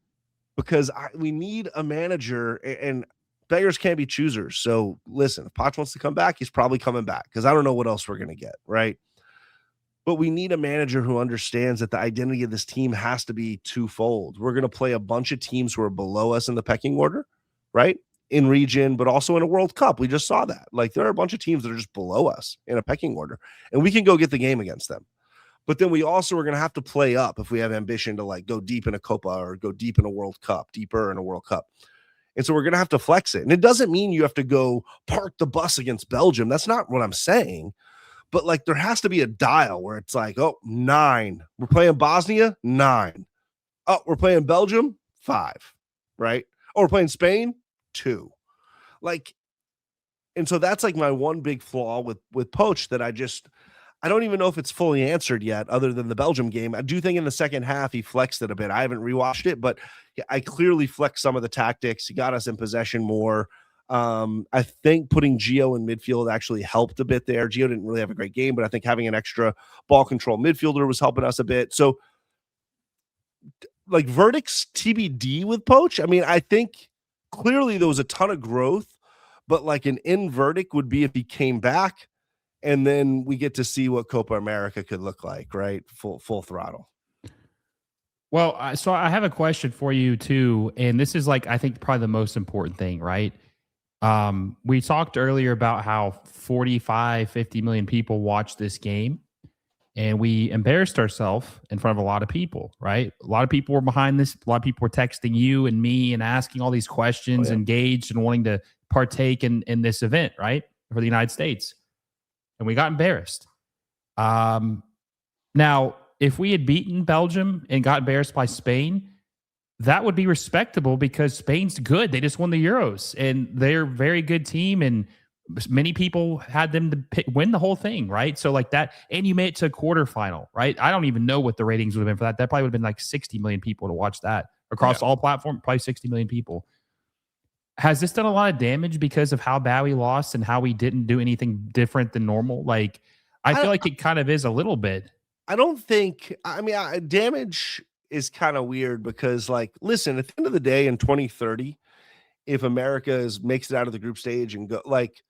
because we need a manager, and beggars can't be choosers. So listen, if Poch wants to come back, he's probably coming back because I don't know what else we're going to get, right? But we need a manager who understands that the identity of this team has to be twofold. We're going to play a bunch of teams who are below us in the pecking order, right? In region, but also in a World Cup. We just saw that. Like, there are a bunch of teams that are just below us in a pecking order, and we can go get the game against them. But then we also are going to have to play up if we have ambition to like go deep in a Copa or go deep in a World Cup, deeper in a World Cup. And so we're going to have to flex it. And it doesn't mean you have to go park the bus against Belgium. That's not what I'm saying. but like there has to be a dial where it's like, oh, 9. We're playing Bosnia, 9. Oh, we're playing Belgium, 5, right? Oh, we're playing Spain, 2. Like, and so that's like my one big flaw with Poach that I don't even know if it's fully answered yet, other than the Belgium game. I do think in the second half he flexed it a bit. I haven't rewatched it, but I clearly flexed some of the tactics. He got us in possession more. I think putting Gio in midfield actually helped a bit there. Gio didn't really have a great game, but I think having an extra ball control midfielder was helping us a bit. So, like, verdicts TBD with Poach. I mean, I think clearly there was a ton of growth, but like an in verdict would be if he came back and then we get to see what Copa America could look like, right? Full throttle. Well, so I have a question for you too, and this is like I think probably the most important thing, right? We talked earlier about how 45, 50 million people watched this game, and we embarrassed ourselves in front of a lot of people, right? A lot of people were behind this. A lot of people were texting you and me and asking all these questions, engaged and wanting to partake in this event, right? For the United States. And we got embarrassed. Now, if we had beaten Belgium and got embarrassed by Spain, that would be respectable because Spain's good. They just won the Euros and they're a very good team. And many people had them to win the whole thing, right? So like that, and you made it to a quarterfinal, right? I don't even know what the ratings would have been for that. That probably would have been like 60 million people to watch that across all platforms, probably 60 million people. Has this done a lot of damage because of how bad we lost and how we didn't do anything different than normal? Like, I feel like it kind of is a little bit. I don't think, I mean, damage is kind of weird because, like, listen, at the end of the day in 2030, if America makes it out of the group stage and go, like,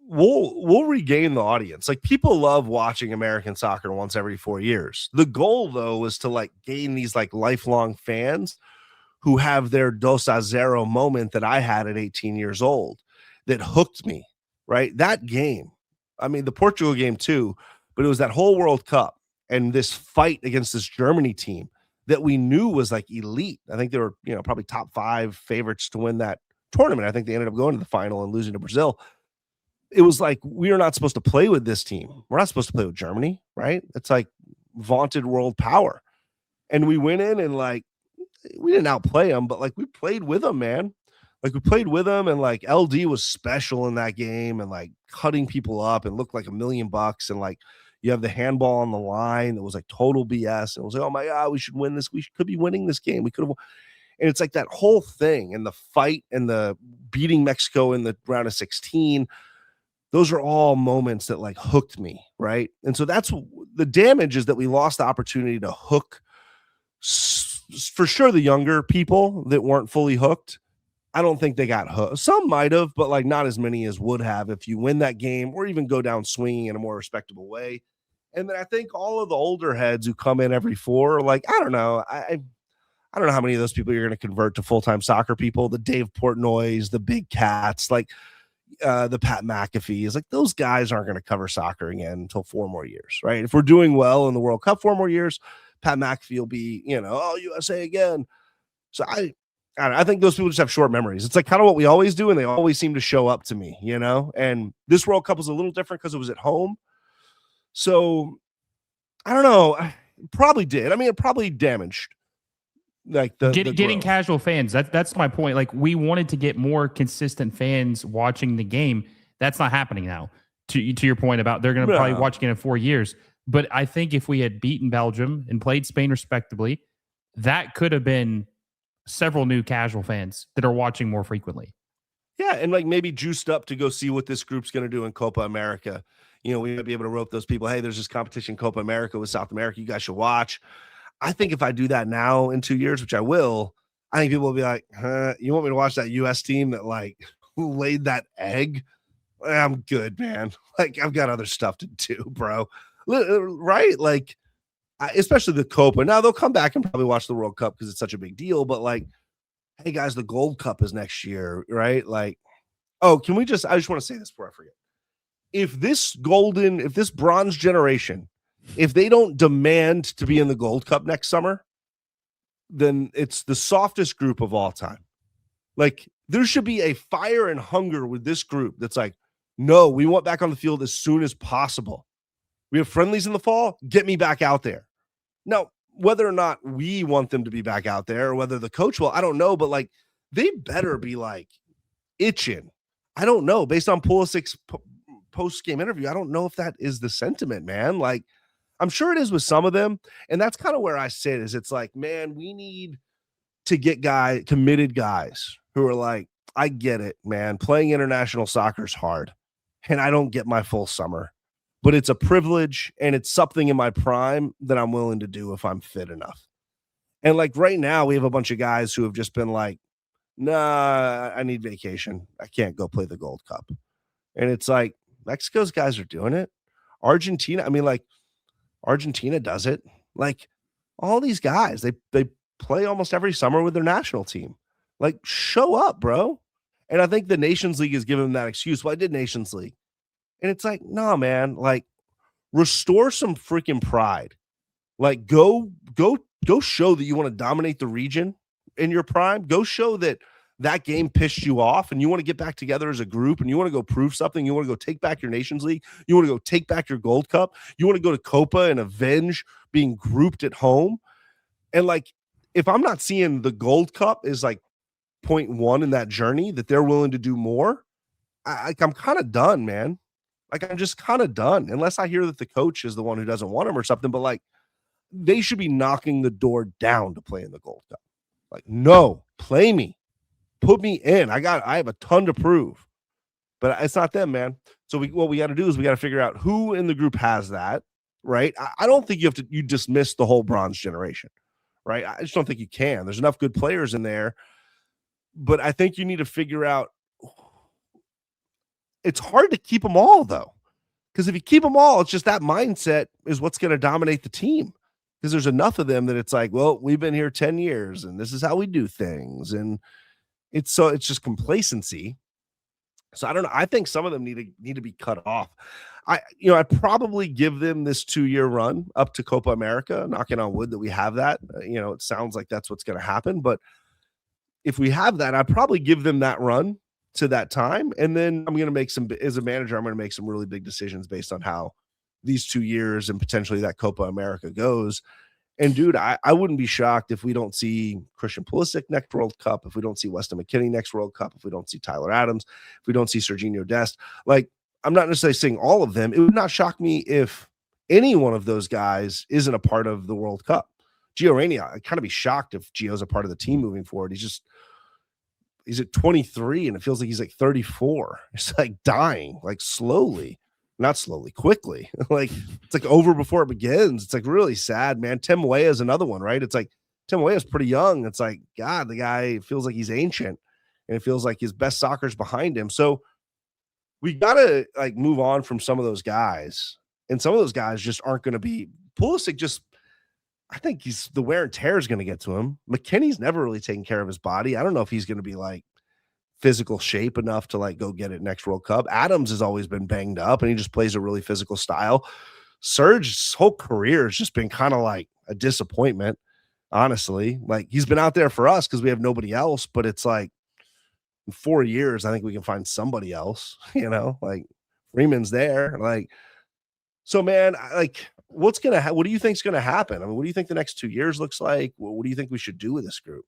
we'll regain the audience. Like, people love watching American soccer once every 4 years. The goal, though, is to like gain these like lifelong fans who have their 2-0 moment that I had at 18 years old that hooked me, right? That game, I mean, the Portugal game too, but it was that whole World Cup and this fight against this Germany team that we knew was like elite. I think they were, probably top 5 favorites to win that tournament. I think they ended up going to the final and losing to Brazil. It was like, we are not supposed to play with this team. We're not supposed to play with Germany, right? It's like vaunted world power. And we went in and like, we didn't outplay them, but like we played with them, man. Like we played with them, and like LD was special in that game and like cutting people up and looked like $1 million. And like you have the handball on the line that was like total BS. And it was like, oh my God, we should win this. We could be winning this game. We could have. And it's like that whole thing and the fight and the beating Mexico in the round of 16. Those are all moments that like hooked me, right? And so that's the damage, is that we lost the opportunity to hook for sure the younger people that weren't fully hooked. I don't think they got hooked. Some might have, but like not as many as would have if you win that game or even go down swinging in a more respectable way. And then I think all of the older heads who come in every 4 are like, I don't know. I don't know how many of those people you're going to convert to full-time soccer people, the Dave Portnoys, the Big Cats, like the Pat McAfee's. Like those guys aren't going to cover soccer again until 4 more years, right? If we're doing well in the World Cup 4 more years, Pat McAfee will be, USA again. So I think those people just have short memories. It's like kind of what we always do, and they always seem to show up to me, And this World Cup was a little different because it was at home. So I don't know. It probably did. I mean, it probably damaged like getting casual fans. That's my point. Like we wanted to get more consistent fans watching the game. That's not happening now. To your point about they're going to probably watch again in 4 years. But I think if we had beaten Belgium and played Spain respectably, that could have been several new casual fans that are watching more frequently. Yeah, and like maybe juiced up to go see what this group's going to do in Copa America. We might be able to rope those people. Hey, there's this competition, Copa America with South America. You guys should watch. I think if I do that now in 2 years, which I will, I think people will be like, you want me to watch that U.S. team that like laid that egg? I'm good, man. Like I've got other stuff to do, bro. Right? Like, especially the Copa. Now they'll come back and probably watch the World Cup because it's such a big deal. But like, hey guys, the Gold Cup is next year, right? Like, I just want to say this before I forget. If this bronze generation, if they don't demand to be in the Gold Cup next summer, then it's the softest group of all time. Like, there should be a fire and hunger with this group that's like, No, we want back on the field as soon as possible. We have friendlies in the fall. Get me back out there. Now, whether or not we want them to be back out there or whether the coach will, I don't know, but like they better be like itching. I don't know. Based on Pulisic's post-game interview, I don't know if that is the sentiment, man. Like, I'm sure it is with some of them. And that's kind of where I sit is it's like, man, we need to get committed guys who are like, I get it, man. Playing international soccer is hard. And I don't get my full summer. But it's a privilege and it's something in my prime that I'm willing to do if I'm fit enough. And like right now, we have a bunch of guys who have just been like, nah, I need vacation. I can't go play the Gold Cup. And it's like, Mexico's guys are doing it. Argentina, I mean, like, Argentina does it. Like, all these guys, they play almost every summer with their national team. Like, show up, bro. And I think the Nations League has given them that excuse. Well, I did Nations League. And it's like, no, man, like, restore some freaking pride. Like, go show that you want to dominate the region in your prime. Go show that game pissed you off and you want to get back together as a group and you want to go prove something. You want to go take back your Nations League. You want to go take back your Gold Cup. You want to go to Copa and avenge being grouped at home. And like, if I'm not seeing the Gold Cup is like 0.1 in that journey that they're willing to do more, I'm kind of done, man. Like, I'm just kind of done unless I hear that the coach is the one who doesn't want him or something. But like, they should be knocking the door down to play in the Gold Cup. Like, no, play me, put me in. I have a ton to prove, but it's not them, man. So what we got to do is we got to figure out who in the group has that, right? I don't think you dismiss the whole bronze generation, right? I just don't think you can. There's enough good players in there, but I think you need to figure out. It's hard to keep them all, though, because if you keep them all, it's just that mindset is what's going to dominate the team. Because there's enough of them that it's like, well, we've been here 10 years and this is how we do things. And it's just complacency. So I don't know. I think some of them need to be cut off. I'd probably give them this 2-year run up to Copa America, knocking on wood that we have that. It sounds like that's what's going to happen. But if we have that, I'd probably give them that run to that time. And then I'm going to as a manager, I'm going to make some really big decisions based on how these 2 years and potentially that Copa America goes. And dude, I wouldn't be shocked if we don't see Christian Pulisic next World Cup, if we don't see Weston McKennie next World Cup, if we don't see Tyler Adams, if we don't see Serginho Dest. Like, I'm not necessarily saying all of them. It would not shock me if any one of those guys isn't a part of the World Cup. Gio Reyna, I'd kind of be shocked if Gio's a part of the team moving forward. He's at 23 and it feels like he's like 34. It's like dying, like slowly. Not slowly, quickly. Like, it's like over before it begins. It's like really sad, man. Tim Weah is another one, right? It's like Tim Weah is pretty young. It's like, God, the guy feels like he's ancient and it feels like his best soccer's behind him. So we got to like move on from some of those guys. And some of those guys just aren't going to be Pulisic. I think the wear and tear is going to get to him. McKinney's never really taken care of his body. I don't know if he's going to be like physical shape enough to like go get it next World Cup. Adams has always been banged up and he just plays a really physical style. Serge's whole career has just been kind of like a disappointment, honestly. Like, he's been out there for us because we have nobody else, but it's like in 4 years, I think we can find somebody else, like Freeman's there. Like, so man, what do you think is going to happen? I mean, what do you think the next 2 years looks like? What do you think we should do with this group?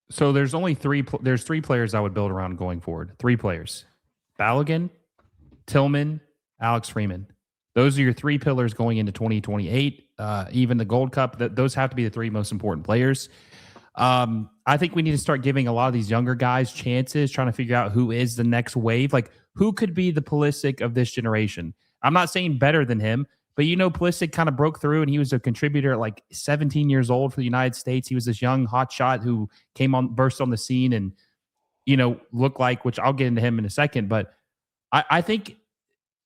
So there's only three players I would build around going forward. 3 players: Balogun, Tillman, Alex Freeman. Those are your 3 pillars going into 2028. Even the Gold Cup, those have to be the 3 most important players. I think we need to start giving a lot of these younger guys chances, trying to figure out who is the next wave. Like, who could be the Pulisic of this generation? I'm not saying better than him, but Pulisic kind of broke through and he was a contributor at like 17 years old for the United States. He was this young hotshot who burst on the scene and, looked like, which I'll get into him in a second. But I think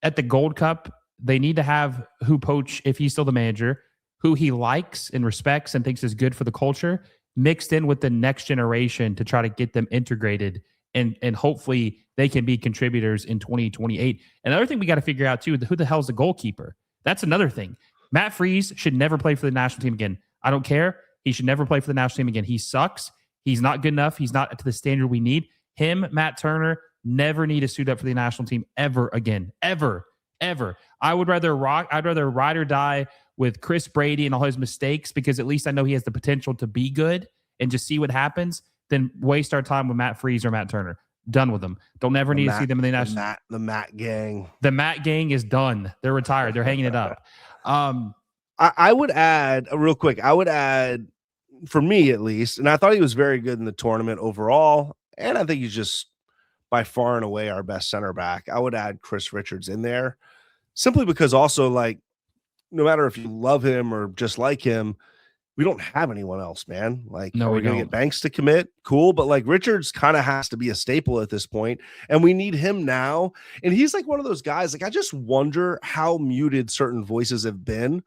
at the Gold Cup, they need to have who Poch, if he's still the manager, who he likes and respects and thinks is good for the culture, mixed in with the next generation to try to get them integrated. And hopefully they can be contributors in 2028. Another thing we got to figure out too, who the hell's the goalkeeper? That's another thing. Matt Freese should never play for the national team again. I don't care. He should never play for the national team again. He sucks. He's not good enough. He's not to the standard we need. Him, Matt Turner, never need to suit up for the national team ever again. Ever. I'd rather ride or die with Chris Brady and all his mistakes, because at least I know he has the potential to be good and just see what happens, than waste our time with Matt Freeze or Matt Turner. Done with them. Don't ever need to see them in the national. The Matt gang. The Matt gang is done. They're retired. They're hanging it up. I would add real quick. I would add, for me at least, and I thought he was very good in the tournament overall, and I think he's just by far and away our best center back. I would add Chris Richards in there, simply because also, like, no matter if you love him or just like him, we don't have anyone else, man. Like, no, we're going to get Banks to commit. Cool. But like Richards kind of has to be a staple at this point, and we need him now. And he's like one of those guys. Like, I just wonder how muted certain voices have been,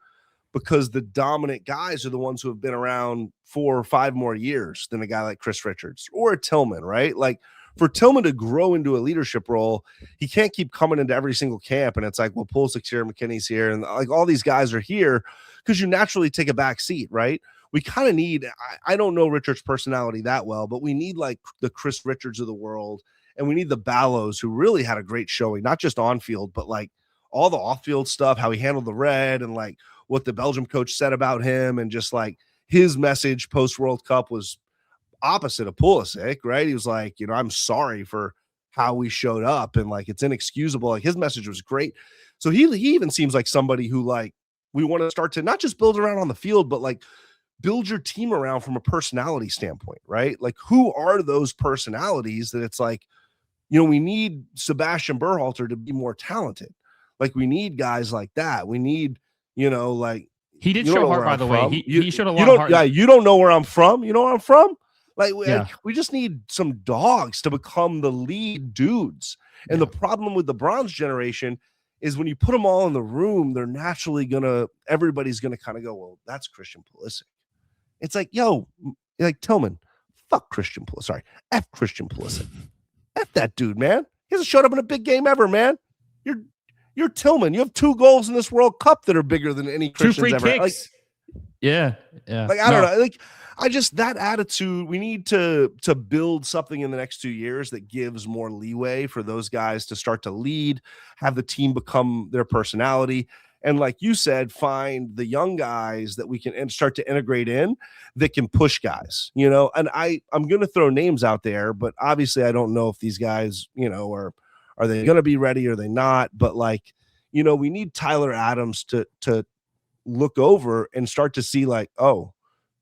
because the dominant guys are the ones who have been around 4 or 5 more years than a guy like Chris Richards or a Tillman, right? Like, for Tillman to grow into a leadership role, he can't keep coming into every single camp. And it's like, well, Pulisic's here, McKinney's here, and like all these guys are here because you naturally take a back seat, right? We kind of need, I don't know Richards' personality that well, but we need like the Chris Richards of the world. And we need the Ballows, who really had a great showing, not just on field, but like all the off field stuff, how he handled the red, and like what the Belgium coach said about him. And just like his message post World Cup was opposite of Pulisic, right? He was like, I'm sorry for how we showed up, and like it's inexcusable. Like, his message was great. So he even seems like somebody who, like, we want to start to not just build around on the field, but like build your team around from a personality standpoint, right? Like, who are those personalities that it's like, we need Sebastian Berhalter to be more talented. Like, we need guys like that. We need, like, he did show heart, by the way. He showed a lot of heart. Yeah, you don't know where I'm from. You know where I'm from? Like, we just need some dogs to become the lead dudes. And the problem with the bronze generation is when you put them all in the room, they're naturally everybody's going to kind of go, well, that's Christian Pulisic. It's like, like Tillman, fuck Christian Pulisic. Sorry, F Christian Pulisic. F that dude, man. He hasn't showed up in a big game ever, man. You're Tillman. You have 2 goals in this World Cup that are bigger than any Christian's 2 free ever. Kicks. Yeah. Like, I don't know. Like, I just, that attitude, we need to build something in the next 2 years that gives more leeway for those guys to start to lead, have the team become their personality. And like you said, find the young guys that we can start to integrate in that can push guys, and I'm going to throw names out there, but obviously I don't know if these guys, are they going to be ready or are they not? But like, we need Tyler Adams to look over and start to see like, oh,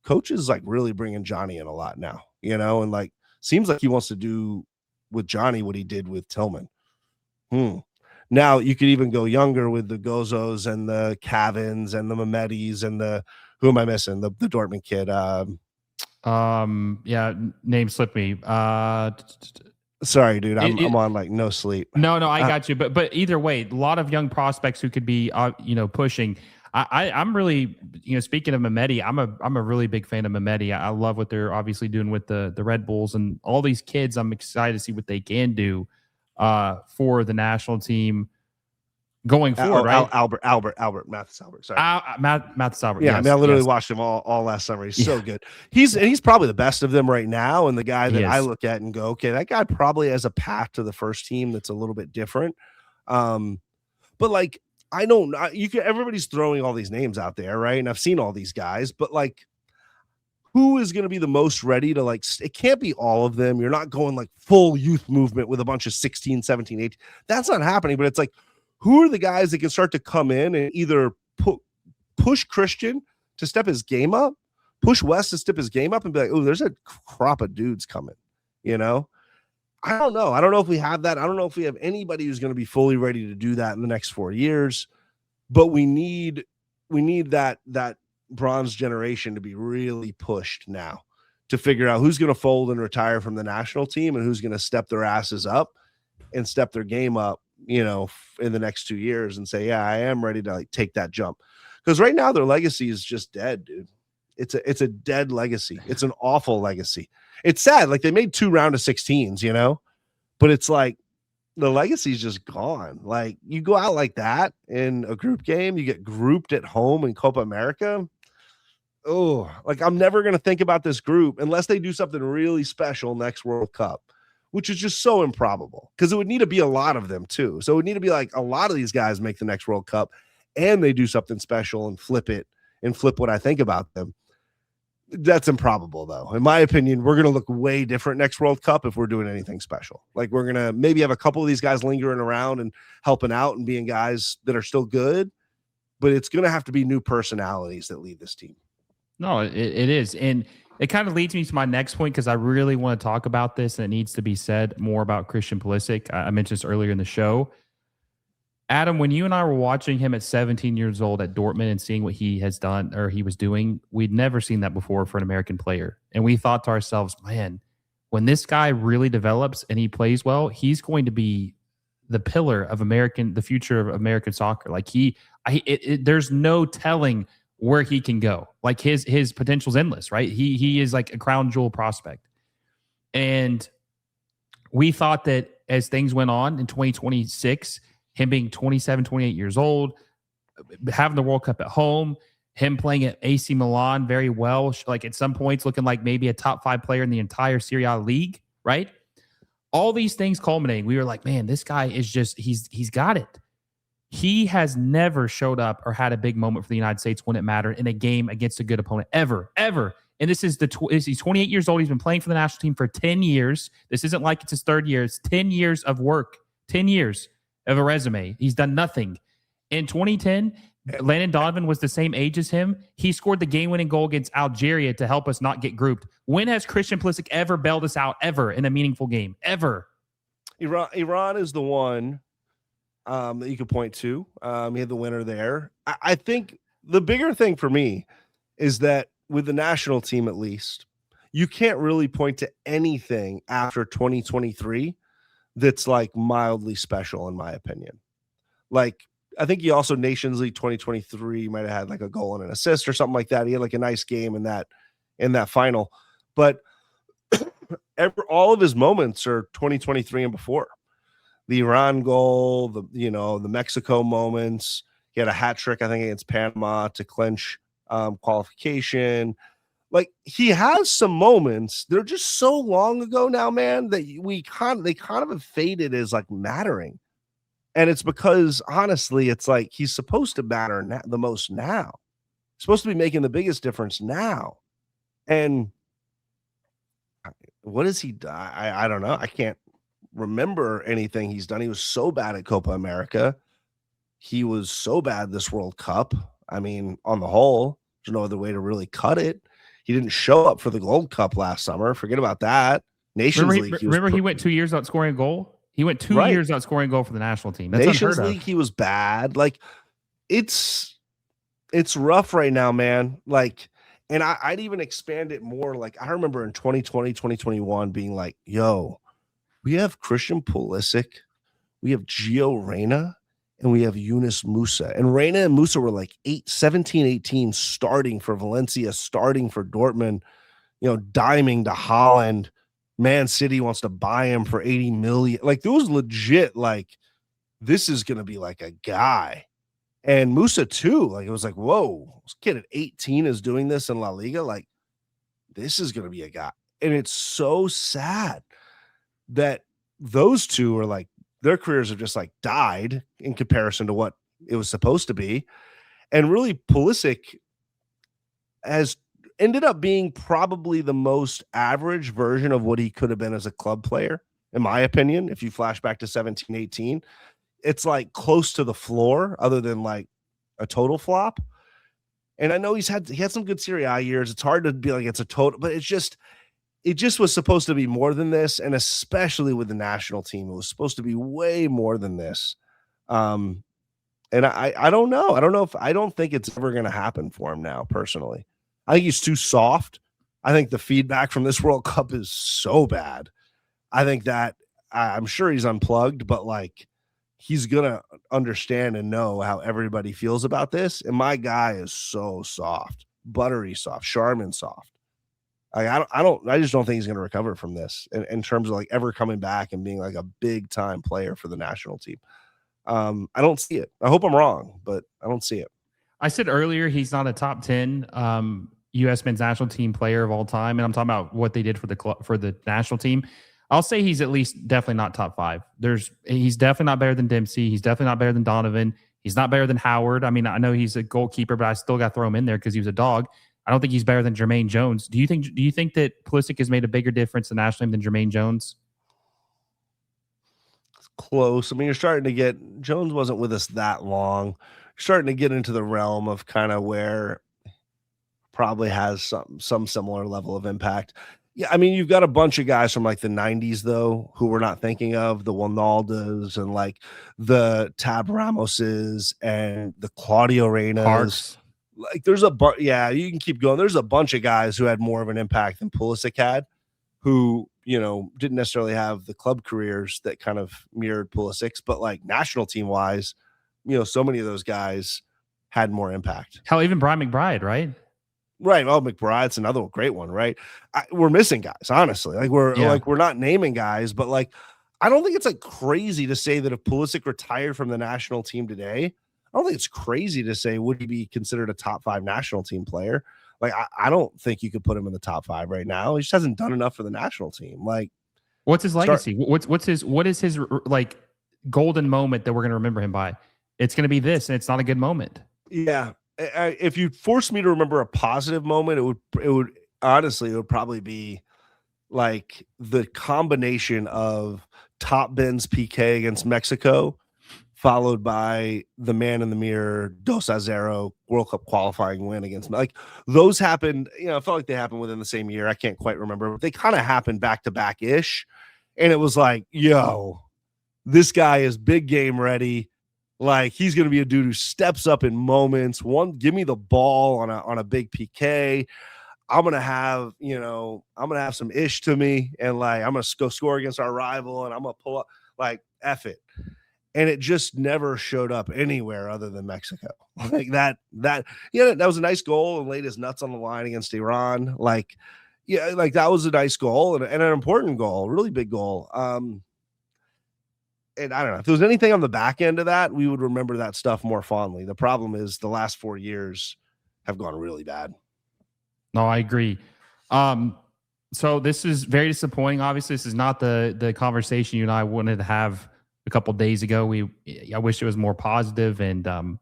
coach is like really bringing Johnny in a lot now, and like, seems like he wants to do with Johnny what he did with Tillman. Now you could even go younger with the Gozos and the Cavins and the Mehmetis and who am I missing? The Dortmund kid. Name slipped me. Sorry, dude. I'm on like no sleep. No, I got you. But either way, a lot of young prospects who could be, pushing. I'm really, speaking of Mehmeti, I'm a really big fan of Mehmeti. I love what they're obviously doing with the Red Bulls and all these kids. I'm excited to see what they can do for the national team going forward, right? Mathis Albert. Sorry. Mathis Albert. Yeah, yes, I mean, I literally watched him all last summer. He's so good. He's probably the best of them right now, and the guy that I look at and go, okay, that guy probably has a path to the first team that's a little bit different. But like, I don't. Everybody's throwing all these names out there, right? And I've seen all these guys, but like, who is going to be the most ready to like, it can't be all of them. You're not going like full youth movement with a bunch of 16, 17, 18. That's not happening, but it's like, who are the guys that can start to come in and either push Christian to step his game up, push Wes to step his game up and be like, oh, there's a crop of dudes coming, I don't know. I don't know if we have that. I don't know if we have anybody who's going to be fully ready to do that in the next 4 years, but we need that bronze generation to be really pushed now to figure out who's going to fold and retire from the national team and who's going to step their asses up and step their game up, in the next 2 years and say, yeah, I am ready to like take that jump. Because right now their legacy is just dead, dude. It's a dead legacy. It's an awful legacy. It's sad. Like, they made 2 round of 16s, but it's like the legacy is just gone. Like, you go out like that in a group game, you get grouped at home in Copa America. Oh, like, I'm never going to think about this group unless they do something really special next World Cup which is just so improbable because it would need to be a lot of them too. So it would need to be like a lot of these guys make the next World Cup and they do something special and flip it and flip what I think about them. That's improbable, though. In my opinion, we're going to look way different next World Cup if we're doing anything special. Like, we're going to maybe have a couple of these guys lingering around and helping out and being guys that are still good, but it's going to have to be new personalities that lead this team. No, it is. And it kind of leads me to my next point because I really want to talk about this and it needs to be said more about Christian Pulisic. I mentioned this earlier in the show. Adam, when you and I were watching him at 17 years old at Dortmund and seeing what he has done or he was doing, we'd never seen that before for an American player. And we thought to ourselves, man, when this guy really develops and he plays well, he's going to be the pillar of the future of American soccer. Like there's no telling where he can go. Like his potential's endless, right? He is like a crown jewel prospect. And we thought that as things went on in 2026, him being 27, 28 years old, having the World Cup at home, him playing at AC Milan very well, like at some points looking like maybe a top 5 player in the entire Serie A league, right? All these things culminating, we were like, man, this guy is just, he's got it. He has never showed up or had a big moment for the United States when it mattered in a game against a good opponent, ever. And this is he's 28 years old. He's been playing for the national team for 10 years. This isn't like it's his third year. It's 10 years of work, 10 years of a resume. He's done nothing. In 2010, Landon Donovan was the same age as him. He scored the game-winning goal against Algeria to help us not get grouped. When has Christian Pulisic ever bailed us out, ever, in a meaningful game? Ever. Iran is the one that you could point to. He had the winner there. I think the bigger thing for me is that with the national team, at least, you can't really point to anything after 2023 that's like mildly special, in my opinion. Like, I think he also Nations League 2023 might have had like a goal and an assist or something like that. He had like a nice game in that final, but all of his moments are 2023 and before. The Iran goal, the Mexico moments. He had a hat trick, I think, against Panama to clinch qualification. Like, he has some moments. They're just so long ago now, man, that they kind of have faded as like mattering. And it's because, honestly, it's like he's supposed to matter the most now. He's supposed to be making the biggest difference now. And what has he done? I don't know. I can't remember anything he's done. He was so bad at Copa America. He was so bad this World Cup. I mean, on the whole, there's no other way to really cut it. He didn't show up for the Gold Cup last summer. Forget about that. Nations League. He went 2 years without scoring a goal? He went 2 years without scoring a goal for the national team. That's Nations League, he was bad. Like, it's rough right now, man. Like, and I'd even expand it more. Like, I remember in 2020, 2021 being like, yo, we have Christian Pulisic, we have Gio Reyna, and we have Yunus Musa. And Reyna and Musa were like 17, 18, starting for Valencia, starting for Dortmund, diming to Holland. Man City wants to buy him for 80 million. Like, there was legit, like, this is going to be like a guy. And Musa too. Like, it was like, whoa, this kid at 18 is doing this in La Liga. Like, this is going to be a guy. And it's so sad that those two are like, their careers have just like died in comparison to what it was supposed to be. And really, Pulisic has ended up being probably the most average version of what he could have been as a club player, in my opinion. If you flash back to 17, 18, it's like close to the floor other than like a total flop. And I know he had some good Serie A years. It's hard to be like it's a total, but it just was supposed to be more than this. And especially with the national team, it was supposed to be way more than this. And I don't know. I don't think it's ever going to happen for him now, personally. I think he's too soft. I think the feedback from this World Cup is so bad. I think that I'm sure he's unplugged, but like, he's going to understand and know how everybody feels about this. And my guy is so soft, buttery soft, Charmin soft. I just don't think he's going to recover from this in terms of like ever coming back and being like a big time player for the national team. I don't see it. I hope I'm wrong, but I don't see it. I said earlier he's not a top 10 U.S. men's national team player of all time, and I'm talking about what they did for the national team. I'll say he's at least definitely not top 5. He's definitely not better than Dempsey. He's definitely not better than Donovan. He's not better than Howard. I mean, I know he's a goalkeeper, but I still got to throw him in there because he was a dog. I don't think he's better than Jermaine Jones. Do you think that Pulisic has made a bigger difference in the national team than Jermaine Jones? It's close. I mean, you're starting to get Jones wasn't with us that long. You're starting to get into the realm of kind of where probably has some similar level of impact. Yeah, I mean, you've got a bunch of guys from like the 90s though who we're not thinking of, the Wijnaldums and like the Tab Ramoses and the Claudio Reynas. Parks. Like there's yeah, you can keep going. There's a bunch of guys who had more of an impact than Pulisic had, who, you know, didn't necessarily have the club careers that kind of mirrored Pulisic's, but like national team wise, you know, so many of those guys had more impact. Hell, even Brian McBride, right? Right. Oh, McBride's another great one, right? We're missing guys, honestly. Like we're not naming guys, but like I don't think it's like crazy to say that if Pulisic retired from the national team today, I don't think it's crazy to say would he be considered a top 5 national team player. Like I don't think you could put him in the top 5 right now. He just hasn't done enough for the national team. Like, what's his legacy? What is his like golden moment that we're going to remember him by? It's going to be this, and it's not a good moment. Yeah. If you force me to remember a positive moment, it would honestly, it would probably be like the combination of top Ben's PK against Mexico, followed by the man in the mirror 2-0 World Cup qualifying win against, like those happened, you know, I felt like they happened within the same year. I can't quite remember, but they kind of happened back to back ish. And it was like, yo, this guy is big game ready. Like he's going to be a dude who steps up in moments. Give me the ball on a big PK. I'm going to have some ish to me. And like, I'm going to go score against our rival and I'm going to pull up like F it. And it just never showed up anywhere other than Mexico. Like that was a nice goal and laid his nuts on the line against Iran. Like, yeah, like that was a nice goal and an important goal, really big goal. And I don't know if there was anything on the back end of that, we would remember that stuff more fondly. The problem is the last 4 years have gone really bad. No, I agree. So this is very disappointing. Obviously, this is not the conversation you and I wanted to have a couple days ago. I wish it was more positive, and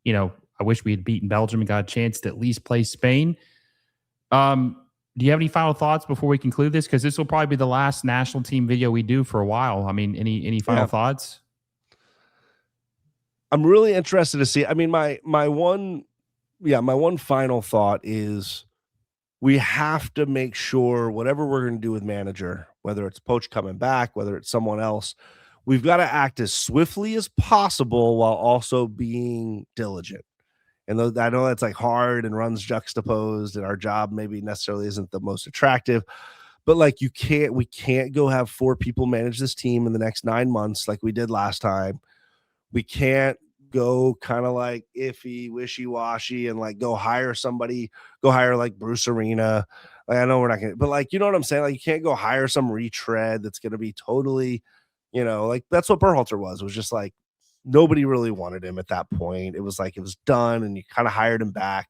you know, I wish we had beaten Belgium and got a chance to at least play Spain. Do you have any final thoughts before we conclude this? Because this will probably be the last national team video we do for a while. I mean, any final thoughts? I'm really interested to see. I mean, my one final thought is we have to make sure whatever we're going to do with manager, whether it's Poch coming back, whether it's someone else, we've got to act as swiftly as possible while also being diligent. And I know that's like hard and runs juxtaposed, and our job maybe necessarily isn't the most attractive, but like we can't go have 4 people manage this team in the next 9 months like we did last time. We can't go kind of like iffy, wishy-washy and like go hire like Bruce Arena. Like, I know we're not going to, but like, you know what I'm saying? Like you can't go hire some retread that's going to be totally, you know, like that's what Berhalter was just like, nobody really wanted him at that point. It was like it was done and you kind of hired him back.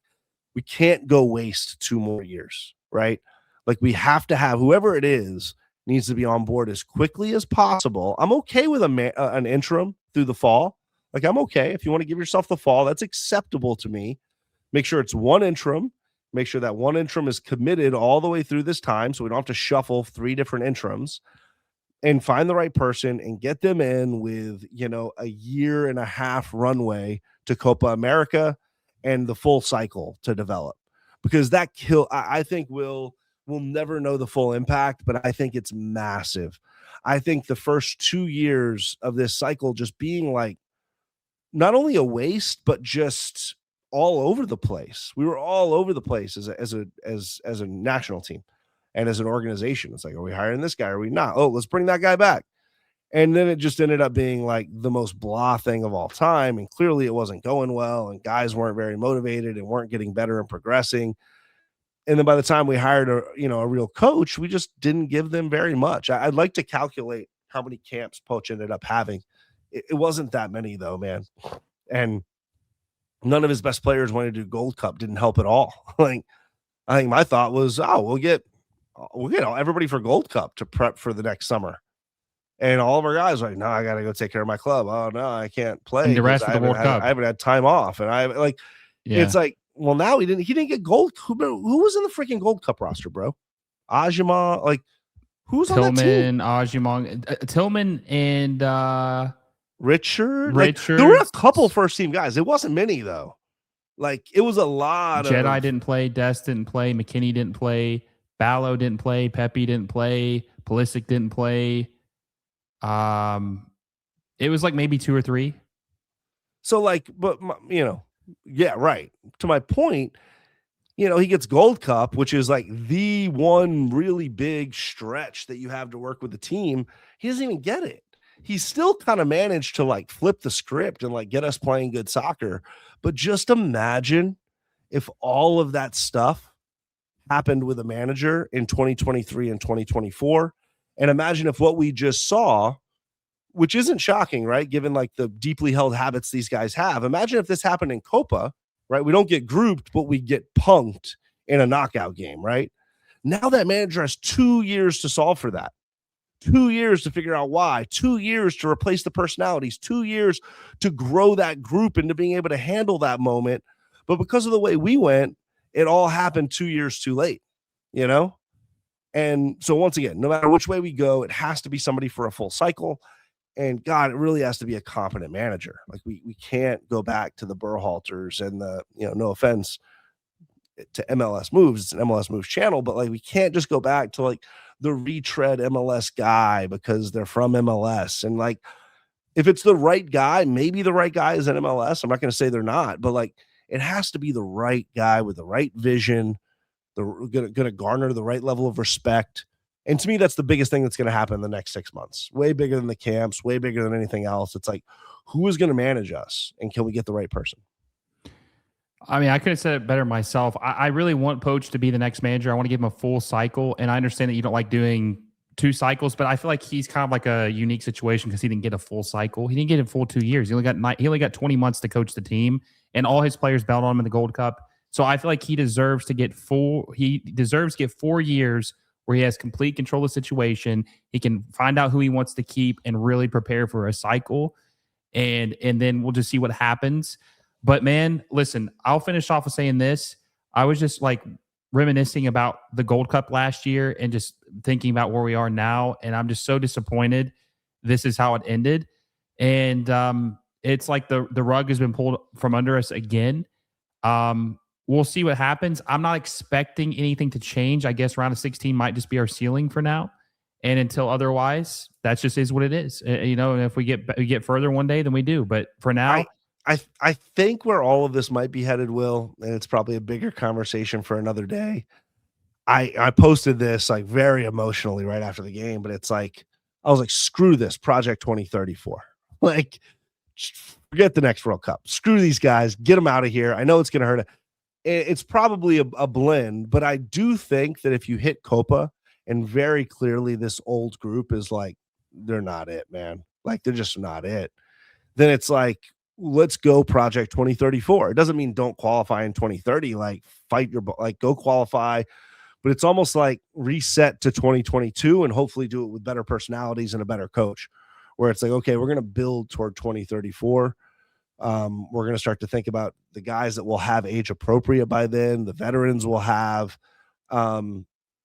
We can't go waste 2 more years, right? Like we have to have whoever it is needs to be on board as quickly as possible. I'm okay with an interim through the fall. Like I'm okay. If you want to give yourself the fall, that's acceptable to me. Make sure it's one interim. Make sure that one interim is committed all the way through this time so we don't have to shuffle 3 different interims. And find the right person and get them in with, you know, a 1.5 year runway to Copa America and the full cycle to develop, because that I think we'll never know the full impact, but I think it's massive. I think the first 2 years of this cycle just being like not only a waste, but just all over the place. We were all over the place as a national team. And as an organization, it's like, are we hiring this guy? Or are we not? Oh, let's bring that guy back. And then it just ended up being like the most blah thing of all time. And clearly it wasn't going well. And guys weren't very motivated and weren't getting better and progressing. And then by the time we hired a real coach, we just didn't give them very much. I'd like to calculate how many camps Poch ended up having. It wasn't that many though, man. And none of his best players wanted to do Gold Cup. Didn't help at all. Like, I think my thought was, we'll get everybody for Gold Cup to prep for the next summer. And all of our guys are like, no, I got to go take care of my club. Oh no, I can't play And the because rest of the World Cup. I haven't had time off. And it's like, well, now he didn't get gold. Who was in the freaking Gold Cup roster, bro? Ajima, like who's on that team? Tillman and Richard. Like, there were a couple first team guys. It wasn't many though. Like it was a lot. Jedi didn't play. Des didn't play. McKinney didn't play. Ballo didn't play. Pepe didn't play. Pulisic didn't play. It was like maybe 2 or 3. So like, but yeah, right. To my point, he gets Gold Cup, which is like the one really big stretch that you have to work with the team. He doesn't even get it. He's still kind of managed to like flip the script and like get us playing good soccer. But just imagine if all of that stuff happened with a manager in 2023 and 2024. And imagine if what we just saw, which isn't shocking, right? Given like the deeply held habits these guys have. Imagine if this happened in Copa, right? We don't get grouped, but we get punked in a knockout game, right? Now that manager has 2 years to solve for that. 2 years to figure out why, 2 years to replace the personalities, 2 years to grow that group into being able to handle that moment. But because of the way we went, it all happened 2 years too late, And so once again, no matter which way we go, it has to be somebody for a full cycle. And God, it really has to be a competent manager. Like we can't go back to the Berhalters and the, no offense to MLS Moves, it's an MLS Moves channel, but like we can't just go back to like the retread MLS guy because they're from MLS. And like if it's the right guy, maybe the right guy is in MLS. I'm not going to say they're not, but like it has to be the right guy with the right vision, going to garner the right level of respect. And to me, that's the biggest thing that's going to happen in the next 6 months. Way bigger than the camps, way bigger than anything else. It's like, who is going to manage us, and can we get the right person? I mean, I could have said it better myself. I really want Poch to be the next manager. I want to give him a full cycle. And I understand that you don't like doing 2 cycles, but I feel like he's kind of like a unique situation because he didn't get a full cycle. He didn't get a full 2 years. He only got 20 months to coach the team, and all his players bailed on him in the Gold Cup. So I feel like he deserves to get 4 years where he has complete control of the situation. He can find out who he wants to keep and really prepare for a cycle. And then we'll just see what happens. But man, listen, I'll finish off with saying this. I was just like reminiscing about the Gold Cup last year and just thinking about where we are now. And I'm just so disappointed. This is how it ended. And it's like the rug has been pulled from under us again. We'll see what happens. I'm not expecting anything to change. I guess round of 16 might just be our ceiling for now. And until otherwise, that just is what it is. And if we get further one day, then we do. But for now, I think where all of this might be headed, Will, and it's probably a bigger conversation for another day. I posted this like very emotionally right after the game, but it's like, I was like, screw this Project 2034. Like, forget the next World Cup. Screw these guys. Get them out of here. I know it's going to hurt. It's probably a blend, but I do think that if you hit Copa and very clearly this old group is like, they're not it, man. Like, they're just not it. Then it's like, let's go Project 2034. It doesn't mean don't qualify in 2030. Like, go qualify. But it's almost like reset to 2022 and hopefully do it with better personalities and a better coach, where it's like, okay, we're going to build toward 2034. We're going to start to think about the guys that will have age appropriate by then, the veterans will have,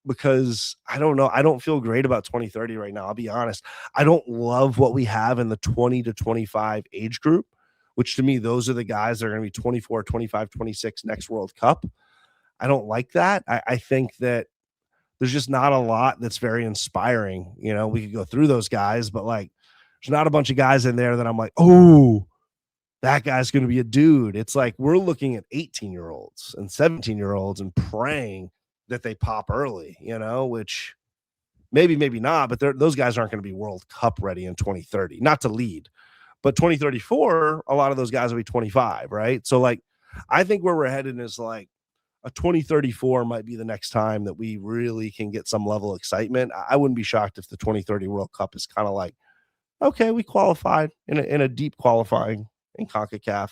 because I don't know. I don't feel great about 2030 right now. I'll be honest. I don't love what we have in the 20 to 25 age group, which to me, those are the guys that are going to be 24, 25, 26 next World Cup. I don't like that. I think that there's just not a lot that's very inspiring. We could go through those guys, but like, there's not a bunch of guys in there that I'm like, oh, that guy's going to be a dude. It's like we're looking at 18-year-olds and 17-year-olds and praying that they pop early, which maybe not, but those guys aren't going to be World Cup ready in 2030, not to lead. But 2034, a lot of those guys will be 25, right? So like, I think where we're headed is like a 2034 might be the next time that we really can get some level of excitement. I wouldn't be shocked if the 2030 World Cup is kind of like, okay, we qualified in a deep qualifying in CONCACAF,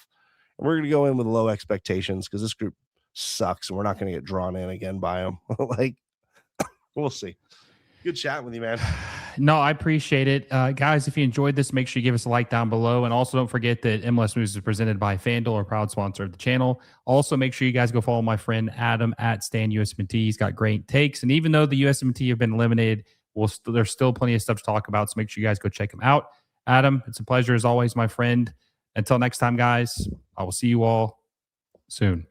and we're going to go in with low expectations because this group sucks and we're not going to get drawn in again by them. Like, We'll see. Good chat with you, man. No, I appreciate it. Guys, if you enjoyed this, make sure you give us a like down below. And also don't forget that MLS News is presented by FanDuel, a proud sponsor of the channel. Also, make sure you guys go follow my friend Adam at Stan USMNT. He's got great takes. And even though the USMNT have been eliminated, there's still plenty of stuff to talk about. So make sure you guys go check him out. Adam, it's a pleasure as always, my friend. Until next time, guys, I will see you all soon.